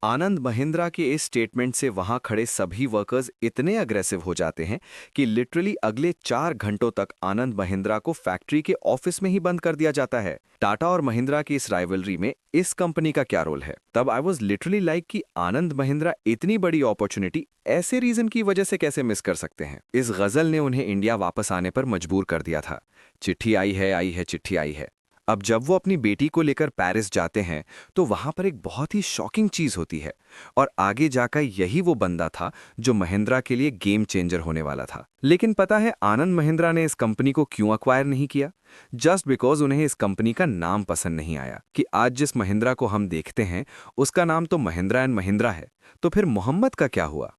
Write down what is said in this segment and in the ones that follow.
आनंद महिंद्रा के इस स्टेटमेंट से वहां खड़े सभी वर्कर्स इतने अग्रेसिव हो जाते हैं कि लिटरली अगले 4 घंटों तक आनंद महिंद्रा को फैक्ट्री के ऑफिस में ही बंद कर दिया जाता है। टाटा और महिंद्रा की इस राइवलरी में इस कंपनी का क्या रोल है? तब आई वॉज लिटरली लाइक कि आनंद महिंद्रा इतनी बड़ी अपॉर्चुनिटी ऐसे रीजन की वजह से कैसे मिस कर सकते हैं। इस गजल ने उन्हें इंडिया वापस आने पर मजबूर कर दिया था। चिट्ठी आई है चिट्ठी आई है। अब जब वो अपनी बेटी को लेकर पेरिस जाते हैं तो वहां पर एक बहुत ही शॉकिंग चीज होती है और आगे जाकर यही वो बंदा था जो महिंद्रा के लिए गेम चेंजर होने वाला था। लेकिन पता है आनंद महिंद्रा ने इस कंपनी को क्यों अक्वायर नहीं किया? जस्ट बिकॉज उन्हें इस कंपनी का नाम पसंद नहीं आया कि आज जिस महिंद्रा को हम देखते हैं उसका नाम तो महिंद्रा एंड महिंद्रा है, तो फिर मोहम्मद का क्या हुआ?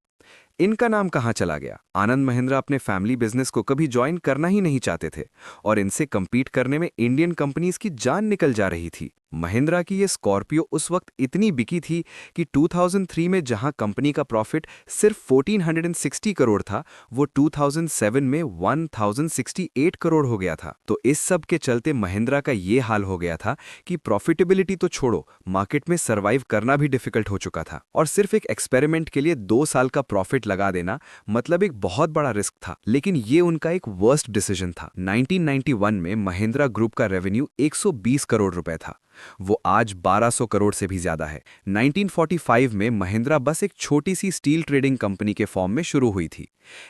इनका नाम कहाँ चला गया? आनंद महिंद्रा अपने फैमिली बिजनेस को कभी ज्वाइन करना ही नहीं चाहते थे और इनसे compete करने में इंडियन कंपनीज की जान निकल जा रही थी। महिंद्रा की ये स्कॉर्पियो उस वक्त इतनी बिकी थी कि 2003 में जहां कंपनी का प्रॉफिट सिर्फ 1460 करोड़ था, वो 2007 में 1068 करोड़ हो गया था। तो इस सब के चलते महिंद्रा का ये हाल हो गया था कि प्रॉफिटेबिलिटी तो छोड़ो, मार्केट में सर्वाइव करना भी डिफिकल्ट हो चुका था। और सिर्फ एक एक्सपेरिमेंट के लिए 2 साल का प्रॉफिट लगा देना मतलब एक बहुत बड़ा रिस्क था, लेकिन ये उनका एक वर्स्ट डिसीजन था। 1991 में महिंद्रा ग्रुप का रेवेन्यू 120 करोड़ रुपए था, वो आज 1200 करोड़ से भी ज्यादा है। 1945 में महिंद्रा बस एक छोटी सी स्टील ट्रेडिंग कंपनी के फॉर्म में शुरू हुई थी,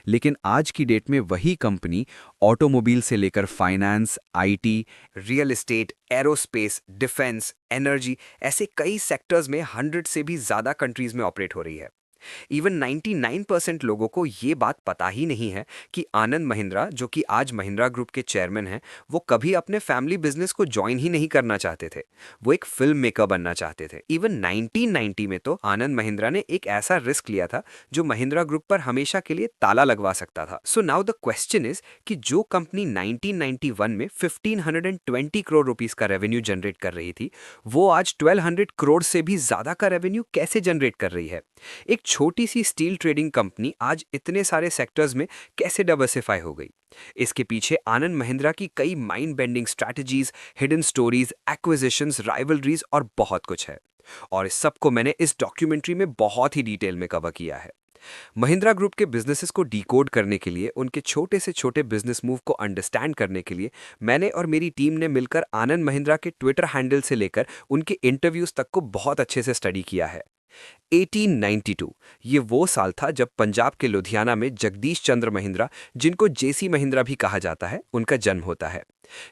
लेकिन आज की डेट में वही कंपनी ऑटोमोबाइल से लेकर finance, IT, real estate, aerospace, defence, energy ऐसे कई सेक्टर्स में 100 से भी ज्यादा कंट्रीज में ऑपरेट हो रही है। इवन 99% लोगों को ये बात पता ही नहीं है कि आनंद महिंद्रा, जो कि आज महिंद्रा ग्रुप के चेयरमैन हैं, वो कभी अपने फैमिली बिजनेस को ज्वाइन ही नहीं करना चाहते थे। वो एक फिल्म मेकर बनना चाहते थे। इवन 1990 में तो आनंद महिंद्रा ने एक ऐसा रिस्क लिया था जो महिंद्रा ग्रुप पर हमेशा के लिए ताला लगवा सकता था। So now the question is कि जो कंपनी 1991 में 1520 करोड़ रुपीस का रेवेन्यू जनरेट कर रही थी, वो आज 1200 करोड़ से भी ज्यादा का रेवेन्यू कैसे जनरेट कर रही है? एक छोटी सी स्टील ट्रेडिंग कंपनी आज इतने सारे सेक्टर्स में कैसे डाइवर्सिफाई हो गई? इसके पीछे आनंद महिंद्रा की कई mind bending strategies, hidden stories, acquisitions, rivalries और बहुत कुछ है। और इस सब को मैंने इस डॉक्यूमेंट्री में बहुत ही डिटेल में कवर किया है। महिंद्रा ग्रुप के बिजनेसेस को डिकोड करने के लिए, उनके छोटे से छोटे बिजनेस मूव को अंडरस्टैंड करने के लिए मैंने और मेरी टीम ने मिलकर आनंद महिंद्रा के ट्विटर हैंडल से लेकर उनके इंटरव्यूज तक को बहुत अच्छे से स्टडी किया है। 1892 ये वो साल था जब पंजाब के लुधियाना में जगदीश चंद्र महिंद्रा, जिनको जेसी महिंद्रा भी कहा जाता है, उनका जन्म होता है।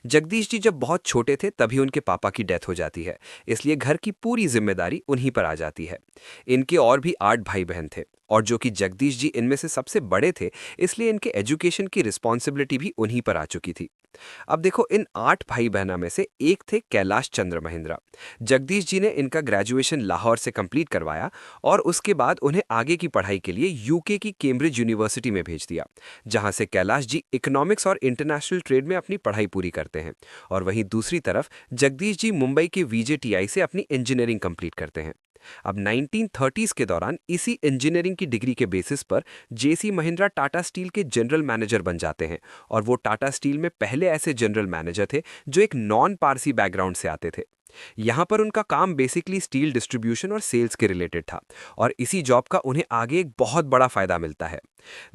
जगदीश जी जब बहुत छोटे थे तभी उनके पापा की डेथ हो जाती है, इसलिए घर की पूरी जिम्मेदारी उन्हीं पर आ जाती है। इनके और भी 8 भाई बहन थे और जो कि जगदीश जी इनमें से सबसे बड़े थे, इसलिए इनके एजुकेशन की रिस्पॉन्सिबिलिटी भी उन्हीं पर आ चुकी थी। अब देखो, इन 8 भाई बहनों में से एक थे कैलाश चंद्र महिंद्रा। जगदीश जी ने इनका ग्रेजुएशन लाहौर से कंप्लीट करवाया और उसके बाद उन्हें आगे की पढ़ाई के लिए यूके की कैम्ब्रिज यूनिवर्सिटी में भेज दिया, जहां से कैलाश जी इकोनॉमिक्स और इंटरनेशनल ट्रेड में अपनी पढ़ाई पूरी करते हैं और वहीं दूसरी तरफ जगदीश जी मुंबई के वीजेटीआई से अपनी इंजीनियरिंग कंप्लीट करते हैं। अब 1930s के दौरान इसी इंजीनियरिंग की डिग्री के बेसिस पर जेसी महिंद्रा टाटा स्टील के जनरल मैनेजर बन जाते हैं और वो टाटा स्टील में पहले ऐसे जनरल मैनेजर थे जो एक नॉन पारसी बैकग्राउंड से आते थे। यहाँ पर उनका काम बेसिकली स्टील डिस्ट्रीब्यूशन और सेल्स के रिलेटेड था और इसी जॉब का उन्हें आगे एक बहुत बड़ा फायदा मिलता है।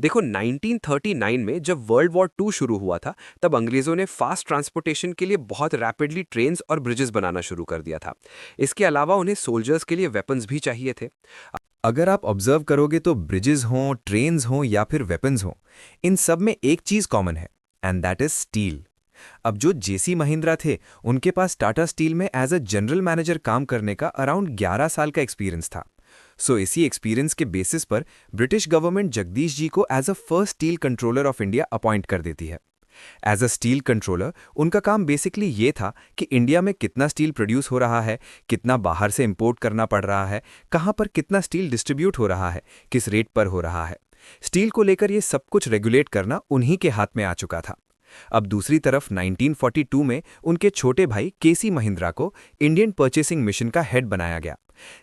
देखो, 1939 में जब वर्ल्ड वॉर 2 शुरू हुआ था, तब अंग्रेजों ने फास्ट ट्रांसपोर्टेशन के लिए बहुत रैपिडली ट्रेन्स और ब्रिजेस बनाना शुरू कर दिया था। इसके अलावा उन्हें सोल्जर्स के लिए वेपन्स भी चाहिए थे। अगर आप ऑब्जर्व करोगे तो ब्रिजेस हों, ट्रेन्स हों या फिर वेपन्स हों, इन सब में एक चीज कॉमन है, एंड दैट इज स्टील। अब जो जेसी महिंद्रा थे, उनके पास टाटा स्टील में एज अ जनरल मैनेजर काम करने का अराउंड 11 साल का एक्सपीरियंस था। सो इसी एक्सपीरियंस के बेसिस पर ब्रिटिश गवर्नमेंट जगदीश जी को as a first steel controller of India appoint कर देती है। एज अ स्टील कंट्रोलर उनका काम बेसिकली ये था कि इंडिया में कितना स्टील प्रोड्यूस हो रहा है, कितना बाहर से इंपोर्ट करना पड़ रहा है, कहाँ पर कितना स्टील डिस्ट्रीब्यूट हो रहा है, किस रेट पर हो रहा है। स्टील को लेकर ये सब कुछ रेगुलेट करना उन्हीं के हाथ में आ चुका था। अब दूसरी तरफ 1942 में उनके छोटे भाई केसी महिंद्रा को इंडियन परचेसिंग मिशन का हेड बनाया गया।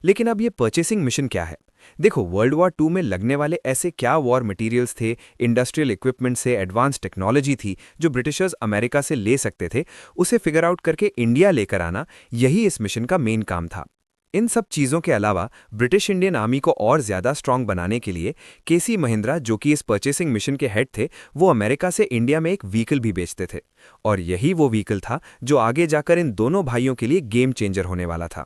लेकिन अब ये परचेसिंग मिशन क्या है? देखो, वर्ल्ड वॉर 2 में लगने वाले ऐसे क्या वॉर मटेरियल्स थे, इंडस्ट्रियल इक्विपमेंट से एडवांस टेक्नोलॉजी थी जो ब्रिटिशर्स अमेरिका से ले सकते थे, उसे फिगर आउट करके इंडिया लेकर आना, यही इस मिशन का मेन काम था। इन सब चीज़ों के अलावा ब्रिटिश इंडियन आर्मी को और ज़्यादा स्ट्रांग बनाने के लिए केसी महिंद्रा, जो कि इस परचेसिंग मिशन के हेड थे, वो अमेरिका से इंडिया में एक व्हीकल भी बेचते थे। और यही वो व्हीकल था जो आगे जाकर इन दोनों भाइयों के लिए गेम चेंजर होने वाला था।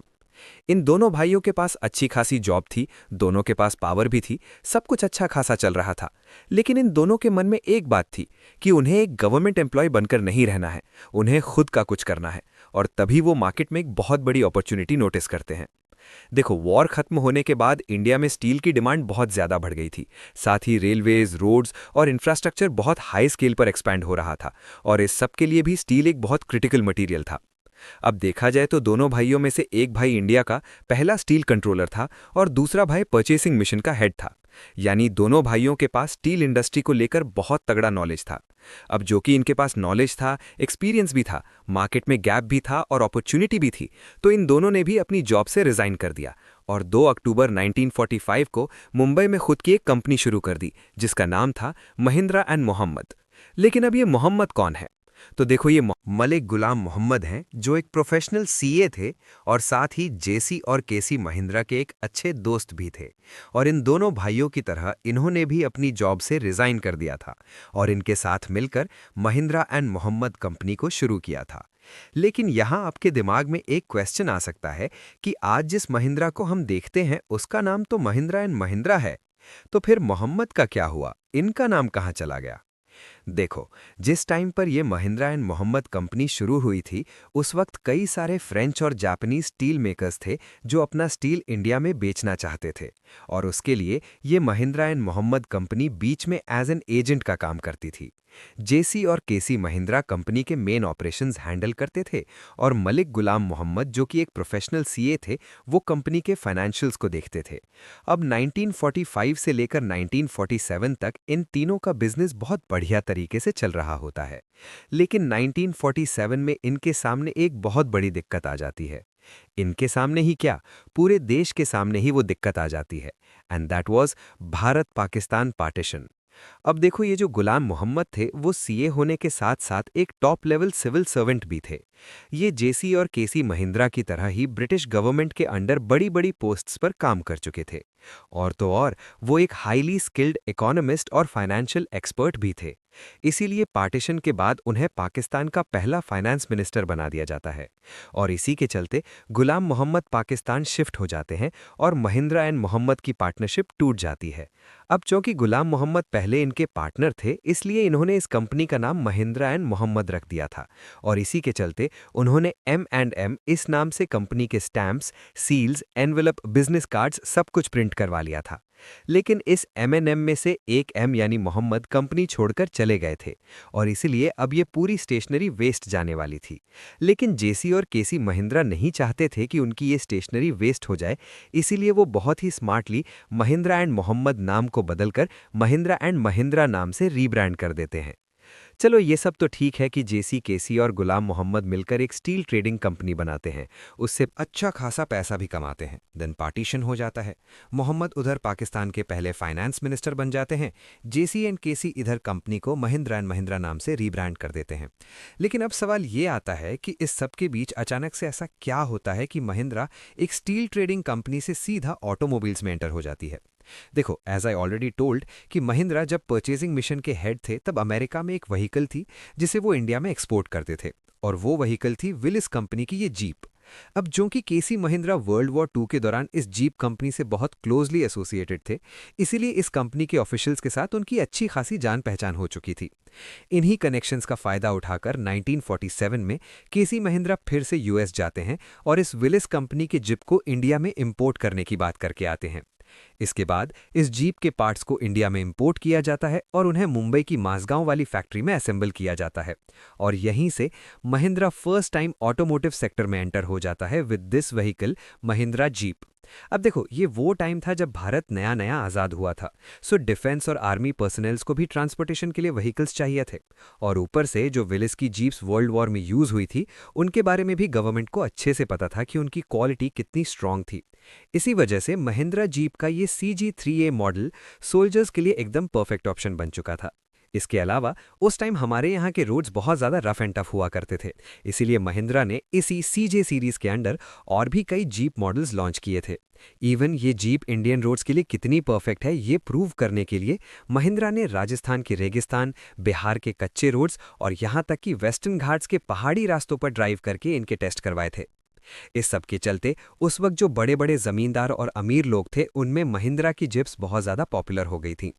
इन दोनों भाइयों के पास अच्छी खासी जॉब थी, दोनों के पास पावर भी थी, सब कुछ अच्छा खासा चल रहा था। लेकिन इन दोनों के मन में एक बात थी कि उन्हें एक गवर्नमेंट एम्प्लॉय बनकर नहीं रहना है, उन्हें खुद का कुछ करना है। और तभी वो मार्केट में एक बहुत बड़ी अपॉर्चुनिटी नोटिस करते हैं। देखो, वॉर खत्म होने के बाद इंडिया में स्टील की डिमांड बहुत ज़्यादा बढ़ गई थी। साथ ही रेलवेज, रोड्स और इंफ्रास्ट्रक्चर बहुत हाई स्केल पर एक्सपैंड हो रहा था, और इस सब के लिए भी स्टील एक बहुत क्रिटिकल मटेरियल था। अब देखा जाए तो दोनों भाइयों में से एक भाई इंडिया का पहला स्टील कंट्रोलर था और दूसरा भाई परचेसिंग मिशन का हेड था। यानी दोनों भाइयों के पास स्टील इंडस्ट्री को लेकर बहुत तगड़ा नॉलेज था। अब जो कि इनके पास नॉलेज था, एक्सपीरियंस भी था, मार्केट में गैप भी था और अपॉर्चुनिटी भी थी, तो इन दोनों ने भी अपनी जॉब से रिजाइन कर दिया और 2 अक्टूबर 1945 को मुंबई में खुद की एक कंपनी शुरू कर दी, जिसका नाम था महिंद्रा एंड मोहम्मद। लेकिन अब ये मोहम्मद कौन है? तो देखो, ये मलिक गुलाम मोहम्मद हैं, जो एक प्रोफेशनल सीए थे और साथ ही जेसी और केसी महिंद्रा के एक अच्छे दोस्त भी थे। और इन दोनों भाइयों की तरह इन्होंने भी अपनी जॉब से रिजाइन कर दिया था और इनके साथ मिलकर महिंद्रा एंड मोहम्मद कंपनी को शुरू किया था। लेकिन यहाँ आपके दिमाग में एक क्वेश्चन आ सकता है कि आज जिस महिंद्रा को हम देखते हैं उसका नाम तो महिंद्रा एंड महिंद्रा है, तो फिर मोहम्मद का क्या हुआ? इनका नाम कहाँ चला गया? देखो, जिस टाइम पर यह महिंद्रा एंड मोहम्मद कंपनी शुरू हुई थी, उस वक्त कई सारे फ्रेंच और जापानीज स्टील मेकर्स थे जो अपना स्टील इंडिया में बेचना चाहते थे, और उसके लिए ये महिंद्रा एंड मोहम्मद कंपनी बीच में एज एन एजेंट का काम करती थी। जेसी और केसी महिंद्रा कंपनी के मेन ऑपरेशंस हैंडल करते थे और मलिक गुलाम मोहम्मद, जो कि एक प्रोफेशनल सीए थे, वो कंपनी के फाइनेंशियल्स को देखते थे। अब 1945 से लेकर 1947 तक इन तीनों का बिजनेस बहुत बढ़िया तरीके से चल रहा होता है। लेकिन 1947 में इनके सामने एक बहुत बड़ी दिक्कत आ जाती है। इनके सामने ही क्या, पूरे देश के सामने ही वो दिक्कत आ जाती है, and that was Bharat Pakistan partition. अब देखो, ये जो गुलाम मोहम्मद थे वो सीए होने के साथ साथ एक टॉप लेवल सिविल सर्वेंट भी थे। ये जेसी और केसी महिंद्रा की तरह ही ब्रिटिश गवर्नमेंट के अंडर बड़ी बड़ी पोस्ट्स पर काम कर चुके थे, और तो और वो एक हाईली स्किल्ड इकोनॉमिस्ट और फाइनेंशियल एक्सपर्ट भी थे। इसीलिए पार्टीशन के बाद उन्हें पाकिस्तान का पहला फाइनेंस मिनिस्टर बना दिया जाता है, और इसी के चलते गुलाम मोहम्मद पाकिस्तान शिफ्ट हो जाते हैं और महिंद्रा एंड मोहम्मद की पार्टनरशिप टूट जाती है। अब चूंकि गुलाम मोहम्मद पहले इनके पार्टनर थे, इसलिए इन्होंने इस कंपनी का नाम महिंद्रा एंड मोहम्मद रख दिया था, और इसी के चलते उन्होंने M&M इस नाम से कंपनी के stamps, seals, envelope, business cards सब कुछ प्रिंट करवा लिया था। लेकिन इस M&M में से एक M यानी मोहम्मद कंपनी छोड़कर चले गए थे, और इसीलिए अब ये पूरी स्टेशनरी वेस्ट जाने वाली थी। लेकिन जेसी और केसी महिंद्रा नहीं चाहते थे कि उनकी ये स्टेशनरी वेस्ट हो जाए, इसीलिए वो बहुत ही स्मार्टली महिंद्रा एंड मोहम्मद नाम को बदलकर महिंद्रा एंड महिंद्रा नाम से रीब्रांड कर देते हैं। चलो, ये सब तो ठीक है कि जेसी, केसी और गुलाम मोहम्मद मिलकर एक स्टील ट्रेडिंग कंपनी बनाते हैं, उससे अच्छा खासा पैसा भी कमाते हैं। देन पार्टीशन हो जाता है। मोहम्मद उधर पाकिस्तान के पहले फाइनेंस मिनिस्टर बन जाते हैं। जेसी एंड केसी इधर कंपनी को महिंद्रा एंड महिंद्रा नाम से रीब्रांड कर देते हैं। लेकिन अब सवाल ये आता है कि इस सब के बीच अचानक से ऐसा क्या होता है कि महिंद्रा एक स्टील ट्रेडिंग कंपनी से सीधा ऑटोमोबाइल्स में एंटर हो जाती है। देखो, एज आई ऑलरेडी टोल्ड कि महिंद्रा जब परचेजिंग मिशन के हेड थे, तब अमेरिका में एक व्हीकल थी जिसे वो इंडिया में एक्सपोर्ट करते थे, और वो व्हीकल थी विलिस कंपनी की ये जीप। अब जो कि केसी महिंद्रा वर्ल्ड वॉर 2 के दौरान इस जीप कंपनी से बहुत क्लोजली एसोसिएटेड थे, इसीलिए इस कंपनी के ऑफिशियल्स के साथ उनकी अच्छी खासी जान पहचान हो चुकी थी। इन्हीं कनेक्शंस का फायदा उठाकर 1947 में केसी महिंद्रा फिर से यूएस जाते हैं और इस विलिस कंपनी की जीप को इंडिया में इंपोर्ट करने की बात करके आते हैं। इसके बाद इस जीप के पार्ट्स को इंडिया में इंपोर्ट किया जाता है और उन्हें मुंबई की मासगांव वाली फैक्ट्री में असेंबल किया जाता है, और यहीं से Mahindra first time automotive sector में एंटर हो जाता है with this vehicle Mahindra jeep. अब देखो, ये वो टाइम था जब भारत नया नया आज़ाद हुआ था, सो डिफेंस और आर्मी पर्सनल्स को भी ट्रांसपोर्टेशन के लिए व्हीकल्स चाहिए थे, और ऊपर से जो विलिस की जीप्स वर्ल्ड वॉर में यूज़ हुई थी, उनके बारे में भी गवर्नमेंट को अच्छे से पता था कि उनकी क्वालिटी कितनी स्ट्रांग थी। इसी वजह से महिंद्रा जीप का ये CG3A मॉडल सोल्जर्स के लिए एकदम परफेक्ट ऑप्शन बन चुका था। इसके अलावा उस टाइम हमारे यहाँ के रोड्स बहुत ज़्यादा रफ एंड टफ हुआ करते थे, इसीलिए महिंद्रा ने इसी सीजे सीरीज़ के अंडर और भी कई जीप मॉडल्स लॉन्च किए थे। इवन ये जीप इंडियन रोड्स के लिए कितनी परफेक्ट है ये प्रूव करने के लिए महिंद्रा ने राजस्थान के रेगिस्तान, बिहार के कच्चे रोड्स और यहाँ तक कि वेस्टर्न घाट्स के पहाड़ी रास्तों पर ड्राइव करके इनके टेस्ट करवाए थे। इस सब के चलते उस वक्त जो बड़े बड़े जमींदार और अमीर लोग थे उनमें महिंद्रा की जिप्स बहुत ज़्यादा पॉपुलर हो गई थीं।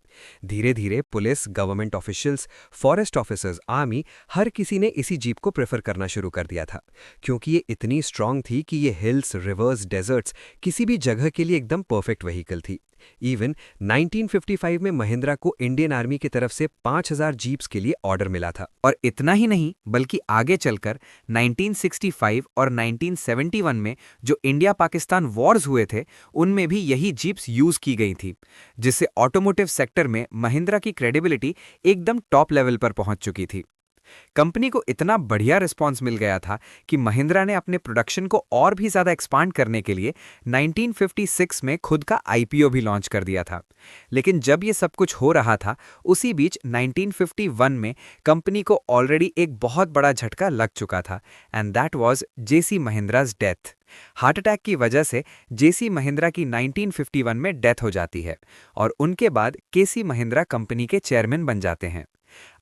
धीरे धीरे police, government officials, forest officers, army, हर किसी ने इसी जीप को प्रेफर करना शुरू कर दिया था, क्योंकि ये इतनी स्ट्रांग थी कि ये हिल्स, रिवर्स, डेजर्ट्स किसी भी जगह के लिए एकदम परफेक्ट व्हीकल थी। इवन 1955 में महिंद्रा को इंडियन आर्मी की तरफ से 5000 जीप्स के लिए ऑर्डर मिला था। और इतना ही नहीं, बल्कि आगे चलकर 1965 और 1971 में जो इंडिया पाकिस्तान वॉर्स हुए थे उनमें भी यही जीप्स यूज की गई थी, जिससे ऑटोमोटिव सेक्टर में महिंद्रा की क्रेडिबिलिटी एकदम टॉप लेवल पर पहुंच चुकी थी। कंपनी को इतना बढ़िया रिस्पांस मिल गया था कि महिंद्रा ने अपने प्रोडक्शन को और भी ज़्यादा एक्सपांड करने के लिए 1956 में खुद का आईपीओ भी लॉन्च कर दिया था। लेकिन जब ये सब कुछ हो रहा था, उसी बीच 1951 में कंपनी को ऑलरेडी एक बहुत बड़ा झटका लग चुका था, and that was JC Mahindra's death. Heart attack की वजह से जेसी महिंद्रा की 1951 में डेथ हो जाती है और उनके बाद केसी महिंद्रा कंपनी के चेयरमैन बन जाते हैं।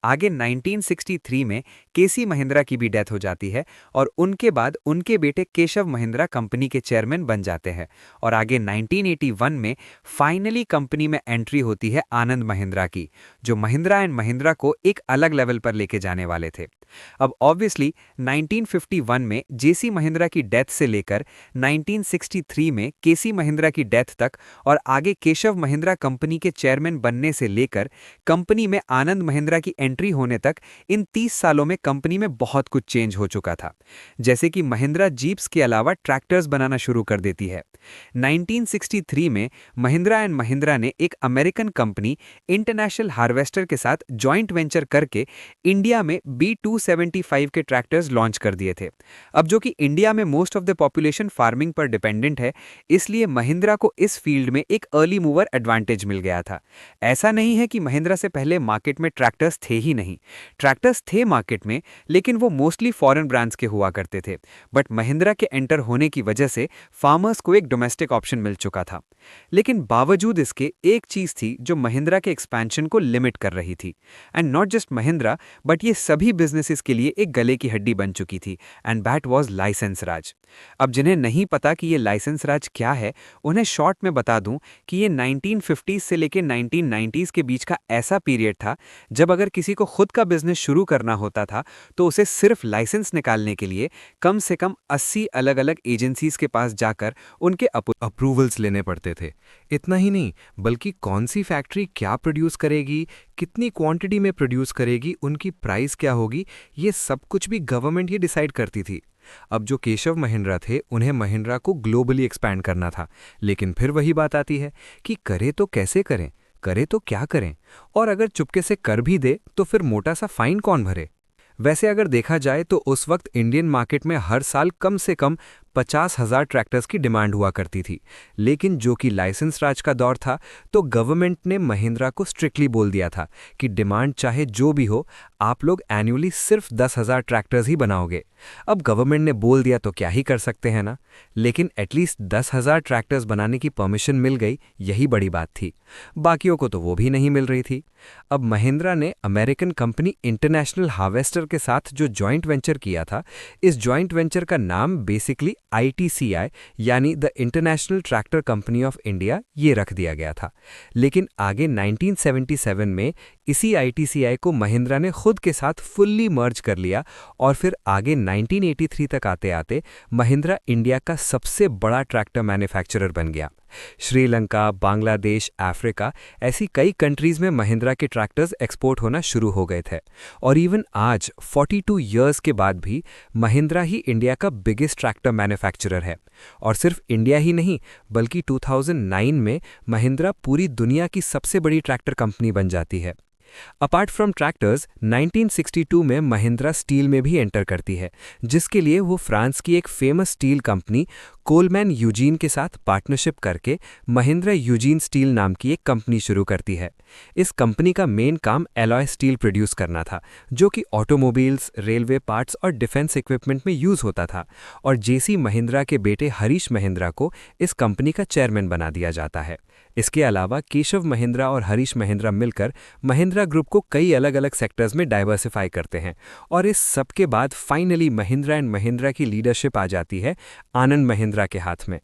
आगे 1963 में केसी महिंद्रा की भी डेथ हो जाती है और उनके बाद उनके बेटे केशव महिंद्रा कंपनी के चेयरमैन बन जाते हैं और आगे 1981 में फाइनली कंपनी में एंट्री होती है आनंद महिंद्रा की, जो महिंद्रा एंड महिंद्रा को एक अलग लेवल पर लेके जाने वाले थे। अब ऑब्वियसली 1951 में जेसी महिंद्रा की डेथ से लेकर 1963 में केसी महिंद्रा की डेथ तक और आगे केशव महिंद्रा कंपनी के चेयरमैन बनने से लेकर कंपनी में आनंद महिंद्रा की एंट्री होने तक इन 30 सालों में कंपनी में बहुत कुछ चेंज हो चुका था। जैसे कि महिंद्रा जीप्स के अलावा ट्रैक्टर्स बनाना शुरू कर देती है। 1963 में महिंद्रा एंड महिंद्रा ने एक अमेरिकन कंपनी इंटरनेशनल हार्वेस्टर के साथ जॉइंट वेंचर करके इंडिया में B275 के ट्रैक्टर्स लॉन्च कर दिए थे। अब जो कि इंडिया में most of the population farming पर डिपेंडेंट है, इसलिए महिंद्रा को इस फील्ड में एक अर्ली मूवर एडवांटेज मिल गया था। ऐसा नहीं है कि महिंद्रा से पहले मार्केट में ट्रैक्टर्स थे ही नहीं, ट्रैक्टर्स थे मार्केट में, लेकिन वो मोस्टली फॉरेन ब्रांड्स के हुआ करते थे। बट महिंद्रा के एंटर होने की वजह से फार्मर्स को एक डोमेस्टिक ऑप्शन मिल चुका था। लेकिन बावजूद इसके एक चीज थी जो महिंद्रा के एक्सपेंशन को लिमिट कर रही थी, and not just Mahindra but ये सभी बिजनेसेस के लिए एक गले की हड्डी बन चुकी थी, एंड दैट वाज लाइसेंस राज। अब जिन्हें नहीं पता कि ये लाइसेंस राज क्या है, उन्हें शॉर्ट में बता दूं कि ये 1950s से लेकर 1990s के बीच का ऐसा पीरियड था जब अगर किसी को खुद का बिजनेस शुरू करना होता था तो उसे सिर्फ लाइसेंस निकालने के लिए कम से कम 80 अलग अलग एजेंसीज के पास जाकर उनके अप्रूवल्स लेने पड़ते थे। इतना ही नहीं, बल्कि कौन सी फैक्ट्री क्या प्रोड्यूस करेगी, कितनी क्वांटिटी में प्रोड्यूस करेगी, उनकी प्राइस क्या होगी, ये सब कुछ भी गवर्नमेंट ही डिसाइड करती थी। अब जो केशव महिंद्रा थे, उन्हें महिंद्रा को ग्लोबली एक्सपैंड करना था, लेकिन फिर वही बात आती है कि करे तो कैसे करें, करे तो क्या करें, और अगर चुपके से कर भी दे तो फिर मोटा सा फाइन कौन भरे। वैसे अगर देखा जाए तो उस वक्त इंडियन मार्केट में हर साल कम से कम 50,000 ट्रैक्टर्स की डिमांड हुआ करती थी, लेकिन जो कि लाइसेंस राज का दौर था तो गवर्नमेंट ने महिंद्रा को स्ट्रिक्टली बोल दिया था कि डिमांड चाहे जो भी हो, आप लोग एनुअली सिर्फ 10,000 ट्रैक्टर्स ही बनाओगे। अब गवर्नमेंट ने बोल दिया तो क्या ही कर सकते हैं ना, लेकिन एटलीस्ट 10,000 ट्रैक्टर्स बनाने की परमिशन मिल गई, यही बड़ी बात थी। बाकियों को तो वो भी नहीं मिल रही थी। अब महिंद्रा ने अमेरिकन कंपनी इंटरनेशनल हार्वेस्टर के साथ जो जॉइंट वेंचर किया था, इस जॉइंट वेंचर का नाम बेसिकली ITCI यानी the international tractor company of India ये रख दिया गया था। लेकिन आगे 1977 में इसी ITCI को महिंद्रा ने खुद के साथ फुल्ली मर्ज कर लिया और फिर आगे 1983 तक आते आते महिंद्रा इंडिया का सबसे बड़ा ट्रैक्टर मैन्युफैक्चरर बन गया। श्रीलंका, बांग्लादेश, अफ्रीका ऐसी कई कंट्रीज में महिंद्रा के ट्रैक्टर्स एक्सपोर्ट होना शुरू हो गए थे और इवन आज 42 इयर्स के बाद भी महिंद्रा ही इंडिया का बिगेस्ट ट्रैक्टर मैन्युफैक्चरर है। और सिर्फ इंडिया ही नहीं, बल्कि 2009 में महिंद्रा पूरी दुनिया की सबसे बड़ी ट्रैक्टर कंपनी बन जाती है। अपार्ट फ्रॉम ट्रैक्टर्स, 1962 में महिंद्रा स्टील में भी एंटर करती है, जिसके लिए वो फ्रांस की एक famous steel company Coleman Eugene के साथ पार्टनरशिप करके महिंद्रा यूजीन स्टील नाम की एक कंपनी शुरू करती है। इस कंपनी का मेन काम एलॉय स्टील प्रोड्यूस करना था, जो कि ऑटोमोबाइल्स, रेलवे पार्ट्स और डिफेंस इक्विपमेंट में यूज होता था। और जेसी महिंद्रा के बेटे हरीश महिंद्रा को इस कंपनी का चेयरमैन बना दिया जाता है। इसके अलावा केशव महिंद्रा और हरीश महिंद्रा मिलकर महिंद्रा ग्रुप को कई अलग अलग सेक्टर्स में डाइवर्सिफाई करते हैं। और इस सब के बाद फाइनली महिंद्रा एंड महिंद्रा की लीडरशिप आ जाती है आनंद महिंद्रा के हाथ में।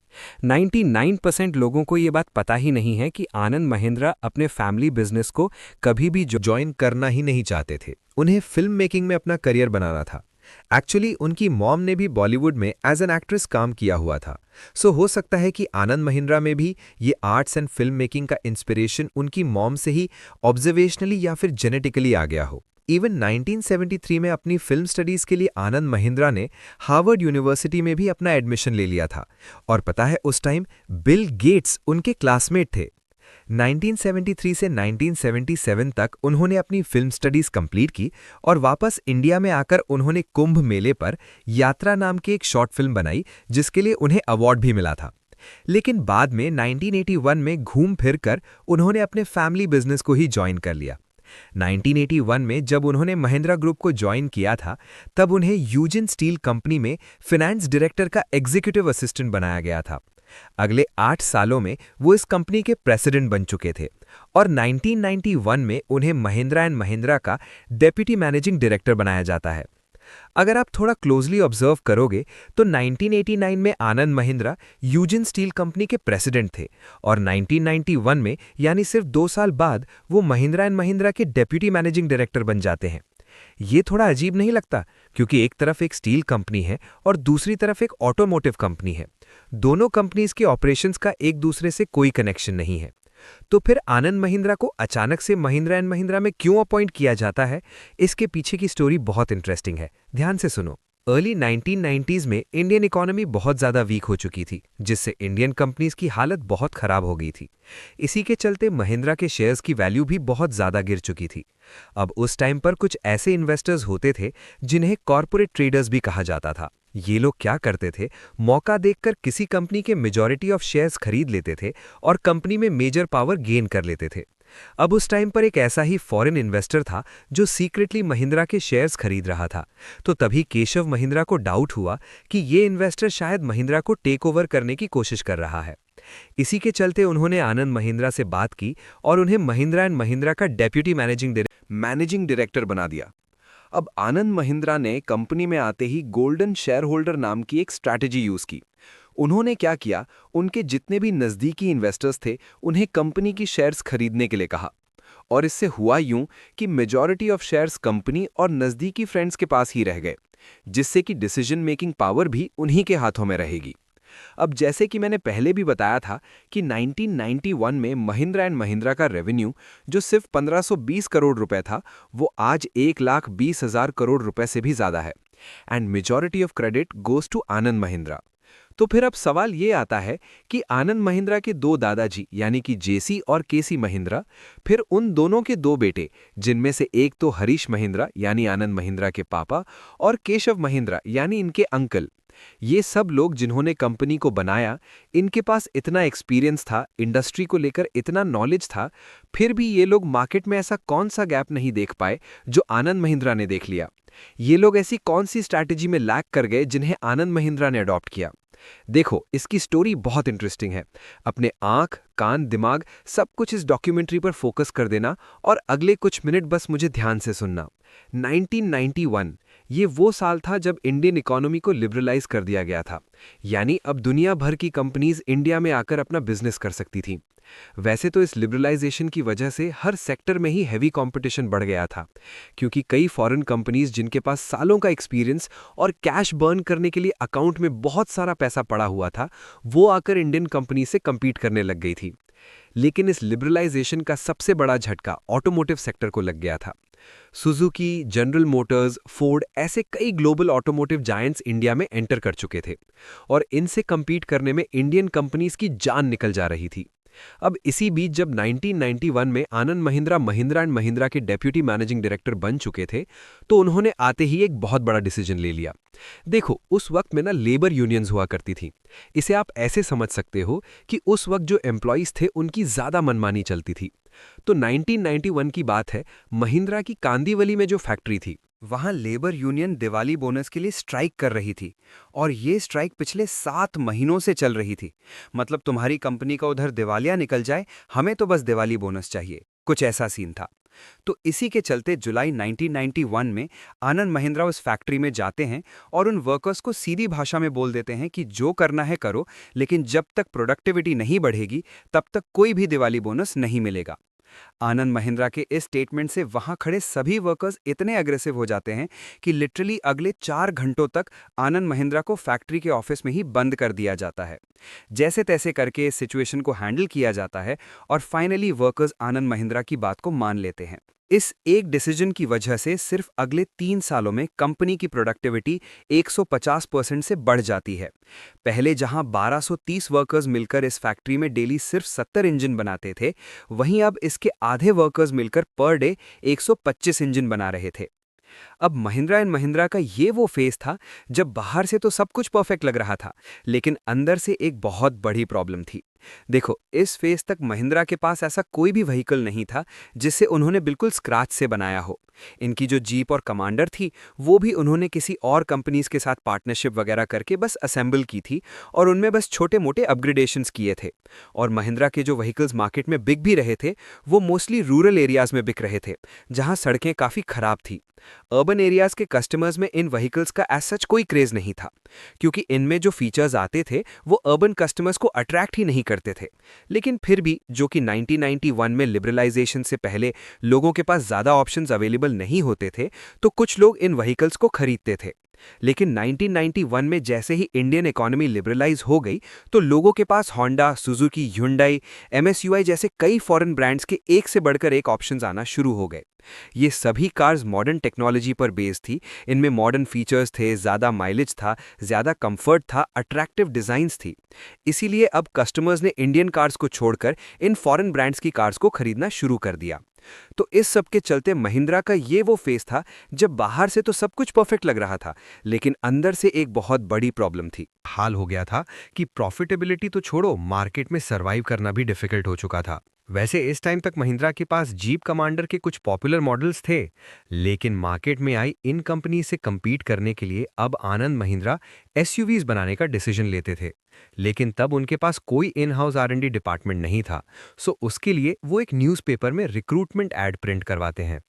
99% लोगों को ये बात पता ही नहीं है कि आनंद महिंद्रा अपने फैमिली बिजनेस को कभी भी ज्वाइन करना ही नहीं चाहते थे। उन्हें फिल्म मेकिंग में अपना करियर बनाना था। एक्चुअली उनकी मॉम ने भी बॉलीवुड में एज एन एक्ट्रेस काम किया हुआ था। सो हो सकता है कि आनंद महिंद्रा में भी ये आर्ट्स एंड फिल्म मेकिंग का इंस्पिरेशन उनकी मॉम से ही ऑब्जर्वेशनली या फिर जेनेटिकली आ गया हो। इवन 1973 में अपनी फिल्म स्टडीज के लिए आनंद महिंद्रा ने हार्वर्ड यूनिवर्सिटी में भी अपना एडमिशन ले लिया था। और पता है, उस टाइम बिल गेट्स उनके क्लासमेट थे। 1973 से 1977 तक उन्होंने अपनी फिल्म स्टडीज कंप्लीट की और वापस इंडिया में आकर उन्होंने कुंभ मेले पर यात्रा नाम की एक शॉर्ट फिल्म बनाई, जिसके लिए उन्हें अवार्ड भी मिला था। लेकिन बाद में 1981 में घूम फिर कर उन्होंने अपने फैमिली बिजनेस को ही ज्वाइन कर लिया। 1981 में जब उन्होंने महिंद्रा ग्रुप को ज्वाइन किया था, तब उन्हें यूजिन स्टील कंपनी में फाइनेंस डायरेक्टर का एग्जीक्यूटिव असिस्टेंट बनाया गया था। अगले 8 सालों में वो इस कंपनी के प्रेसिडेंट बन चुके थे और 1991 में उन्हें महिंद्रा एंड महिंद्रा का डेप्यूटी मैनेजिंग डायरेक्टर बनाया जाता है। अगर आप थोड़ा क्लोजली ऑब्जर्व करोगे तो 1989 में Anand Mahindra Eugene steel company के प्रेसिडेंट थे और 1991 में यानी सिर्फ 2 साल बाद वो महिंद्रा एंड महिंद्रा के डेप्यूटी मैनेजिंग डायरेक्टर बन जाते हैं। ये थोड़ा अजीब नहीं लगता, क्योंकि एक तरफ एक स्टील कंपनी है और दूसरी तरफ एक ऑटोमोटिव कंपनी है। दोनों कंपनीज के ऑपरेशंस का एक दूसरे से कोई कनेक्शन नहीं है। तो फिर आनंद महिंद्रा को अचानक से महिंद्रा एंड महिंद्रा में क्यों अपॉइंट किया जाता है? इसके पीछे की स्टोरी बहुत इंटरेस्टिंग है, ध्यान से सुनो। अर्ली 1990s में इंडियन इकोनॉमी बहुत ज़्यादा वीक हो चुकी थी, जिससे इंडियन कंपनीज की हालत बहुत खराब हो गई थी। इसी के चलते महिंद्रा के शेयर्स की वैल्यू भी बहुत ज़्यादा गिर चुकी थी। अब उस टाइम पर कुछ ऐसे इन्वेस्टर्स होते थे जिन्हें कॉर्पोरेट ट्रेडर्स भी कहा जाता था। ये लोग क्या करते थे, मौका देखकर किसी कंपनी के मेजॉरिटी ऑफ शेयर्स खरीद लेते थे और कंपनी में मेजर पावर गेन कर लेते थे। अब उस टाइम पर एक ऐसा ही फॉरेन इन्वेस्टर था जो सीक्रेटली महिंद्रा के शेयर्स खरीद रहा था। तो तभी केशव महिंद्रा को डाउट हुआ कि ये इन्वेस्टर शायद महिंद्रा को टेक ओवर करने की कोशिश कर रहा है। इसी के चलते उन्होंने आनंद महिंद्रा से बात की और उन्हें महिंद्रा एंड महिंद्रा का डेप्यूटी मैनेजिंग डायरेक्टर बना दिया। अब आनंद महिंद्रा ने कंपनी में आते ही गोल्डन शेयर होल्डर नाम की एक स्ट्रैटेजी यूज की। उन्होंने क्या किया, उनके जितने भी नज़दीकी इन्वेस्टर्स थे उन्हें कंपनी की शेयर्स खरीदने के लिए कहा। और इससे हुआ यूं कि मेजॉरिटी ऑफ शेयर्स कंपनी और नज़दीकी फ्रेंड्स के पास ही रह गए, जिससे कि डिसीजन मेकिंग पावर भी उन्हीं के हाथों में रहेगी। अब जैसे कि मैंने पहले भी बताया था कि 1991 में महिंद्रा एंड महिंद्रा का रेवेन्यू जो सिर्फ 1520 करोड़ रुपए था, वो आज 1,20,000 करोड़ रुपए से भी ज़्यादा है। And majority of credit goes to Anand Mahindra. तो फिर अब सवाल ये आता है कि आनंद महिंद्रा के 2 दादाजी यानी कि जेसी और केसी महिंद्रा, फिर उन दोनों के 2 बेटे, जिनमें से एक तो हरीश महिंद्रा यानी आनंद महिंद्रा के पापा और केशव महिंद्रा यानी इनके अंकल, ये सब लोग जिन्होंने कंपनी को बनाया, इनके पास इतना एक्सपीरियंस था, इंडस्ट्री को लेकर इतना नॉलेज था, फिर भी ये लोग मार्केट में ऐसा कौन सा गैप नहीं देख पाए जो आनंद महिंद्रा ने देख लिया। ये लोग ऐसी कौन सी स्ट्रैटेजी में लैग कर गए जिन्हें आनंद महिंद्रा ने अडॉप्ट किया। देखो, इसकी स्टोरी बहुत इंटरेस्टिंग है। अपने आंख, कान, दिमाग सब कुछ इस डॉक्यूमेंट्री पर फोकस कर देना और अगले कुछ मिनट बस मुझे ध्यान से सुनना। 1991 ये वो साल था जब इंडियन इकोनॉमी को लिबरलाइज कर दिया गया था, यानी अब दुनिया भर की कंपनीज इंडिया में आकर अपना बिजनेस कर सकती थीं। वैसे तो इस लिबरलाइजेशन की वजह से हर सेक्टर में ही हैवी कंपटीशन बढ़ गया था, क्योंकि कई फॉरेन कंपनीज जिनके पास सालों का एक्सपीरियंस और कैश बर्न करने के लिए अकाउंट में बहुत सारा पैसा पड़ा हुआ था, वो आकर इंडियन कंपनी से कम्पीट करने लग गई थी। लेकिन इस लिबरलाइजेशन का सबसे बड़ा झटका ऑटोमोटिव सेक्टर को लग गया था। सुजुकी, जनरल मोटर्स, फोर्ड ऐसे कई ग्लोबल ऑटोमोटिव जायंट्स इंडिया में एंटर कर चुके थे और इनसे कम्पीट करने में इंडियन कंपनीज की जान निकल जा रही थी। अब इसी बीच जब 1991 में आनंद महिंद्रा महिंद्रा एंड महिंद्रा के डेप्यूटी मैनेजिंग डायरेक्टर बन चुके थे, तो उन्होंने आते ही एक बहुत बड़ा डिसीजन ले लिया। देखो, उस वक्त में ना लेबर यूनियंस हुआ करती थी। इसे आप ऐसे समझ सकते हो कि उस वक्त जो एम्प्लॉइज थे उनकी ज्यादा मनमानी चलती थी। तो 1991 की बात है, महिंद्रा की कांदीवली में जो फैक्ट्री थी, वहां लेबर यूनियन दिवाली बोनस के लिए स्ट्राइक कर रही थी और ये स्ट्राइक पिछले 7 महीनों से चल रही थी। मतलब तुम्हारी कंपनी का उधर दिवालिया निकल जाए, हमें तो बस दिवाली बोनस चाहिए, कुछ ऐसा सीन था। तो इसी के चलते जुलाई 1991 में आनंद महिंद्रा उस फैक्ट्री में जाते हैं और उन वर्कर्स को सीधी भाषा में बोल देते हैं कि जो करना है करो, लेकिन जब तक प्रोडक्टिविटी नहीं बढ़ेगी तब तक कोई भी दिवाली बोनस नहीं मिलेगा। आनंद महिंद्रा के इस स्टेटमेंट से वहां खड़े सभी वर्कर्स इतने अग्रेसिव हो जाते हैं कि लिटरली अगले 4 घंटों तक आनंद महिंद्रा को फैक्ट्री के ऑफिस में ही बंद कर दिया जाता है। जैसे तैसे करके इस सिचुएशन को हैंडल किया जाता है और फाइनली वर्कर्स आनंद महिंद्रा की बात को मान लेते हैं। इस एक डिसीजन की वजह से सिर्फ अगले 3 सालों में कंपनी की प्रोडक्टिविटी 150% से बढ़ जाती है। पहले जहां 1230 वर्कर्स मिलकर इस फैक्ट्री में डेली सिर्फ 70 इंजन बनाते थे, वहीं अब इसके आधे वर्कर्स मिलकर पर डे 125 इंजन बना रहे थे। अब महिंद्रा एंड महिंद्रा का ये वो फेज था जब बाहर से तो सब कुछ परफेक्ट लग रहा था, लेकिन अंदर से एक बहुत बड़ी प्रॉब्लम थी। देखो, इस फेज तक महिंद्रा के पास ऐसा कोई भी व्हीकल नहीं था जिसे उन्होंने बिल्कुल स्क्रैच से बनाया हो। इनकी जो जीप और कमांडर थी, वो भी उन्होंने किसी और कंपनीज के साथ पार्टनरशिप वगैरह करके बस असेंबल की थी और उनमें बस छोटे मोटे अपग्रेडेशंस किए थे। और महिंद्रा के जो व्हीकल्स मार्केट में बिक भी रहे थे, वो मोस्टली रूरल एरियाज में बिक रहे थे, जहां सड़कें काफ़ी खराब थी। अर्बन एरियाज के कस्टमर्स में इन व्हीकल्स का एज सच कोई क्रेज नहीं था, क्योंकि इनमें जो फीचर्स आते थे वो अर्बन कस्टमर्स को अट्रैक्ट ही नहीं करते थे। लेकिन फिर भी, जो कि 1991 में लिबरलाइजेशन से पहले लोगों के पास ज़्यादा ऑप्शंस अवेलेबल नहीं होते थे, तो कुछ लोग इन व्हीकल्स को खरीदते थे। लेकिन 1991 में जैसे ही इंडियन इकोनॉमी लिबरलाइज हो गई, तो लोगों के पास होंडा, सुजुकी, ह्युंडई, एमएसयूआई जैसे कई फॉरेन ब्रांड्स के एक से बढ़कर एक ऑप्शंस आना शुरू हो गए। ये सभी कार्स मॉडर्न टेक्नोलॉजी पर बेस्ड थी। इनमें मॉडर्न फीचर्स थे, ज़्यादा माइलेज था, ज़्यादा कंफर्ट था, अट्रैक्टिव डिज़ाइंस थी। इसीलिए अब कस्टमर्स ने इंडियन कार्स को छोड़कर इन फॉरेन ब्रांड्स की कार्स को खरीदना शुरू कर दिया। तो इस सब के चलते महिंद्रा का ये वो फेज था जब बाहर से तो सब कुछ परफेक्ट लग रहा था, लेकिन अंदर से एक बहुत बड़ी प्रॉब्लम थी। हाल हो गया था कि प्रॉफिटेबिलिटी तो छोड़ो, मार्केट में सर्वाइव करना भी डिफिकल्ट हो चुका था। वैसे इस टाइम तक महिंद्रा के पास जीप कमांडर के कुछ पॉपुलर मॉडल्स थे, लेकिन मार्केट में आई इन कंपनी से compete करने के लिए अब आनंद महिंद्रा एसयूवीज बनाने का डिसीजन लेते थे। लेकिन तब उनके पास कोई इन हाउस R&D डिपार्टमेंट नहीं था, सो उसके लिए वो एक न्यूज़पेपर में रिक्रूटमेंट ऐड प्रिंट करवाते हैं।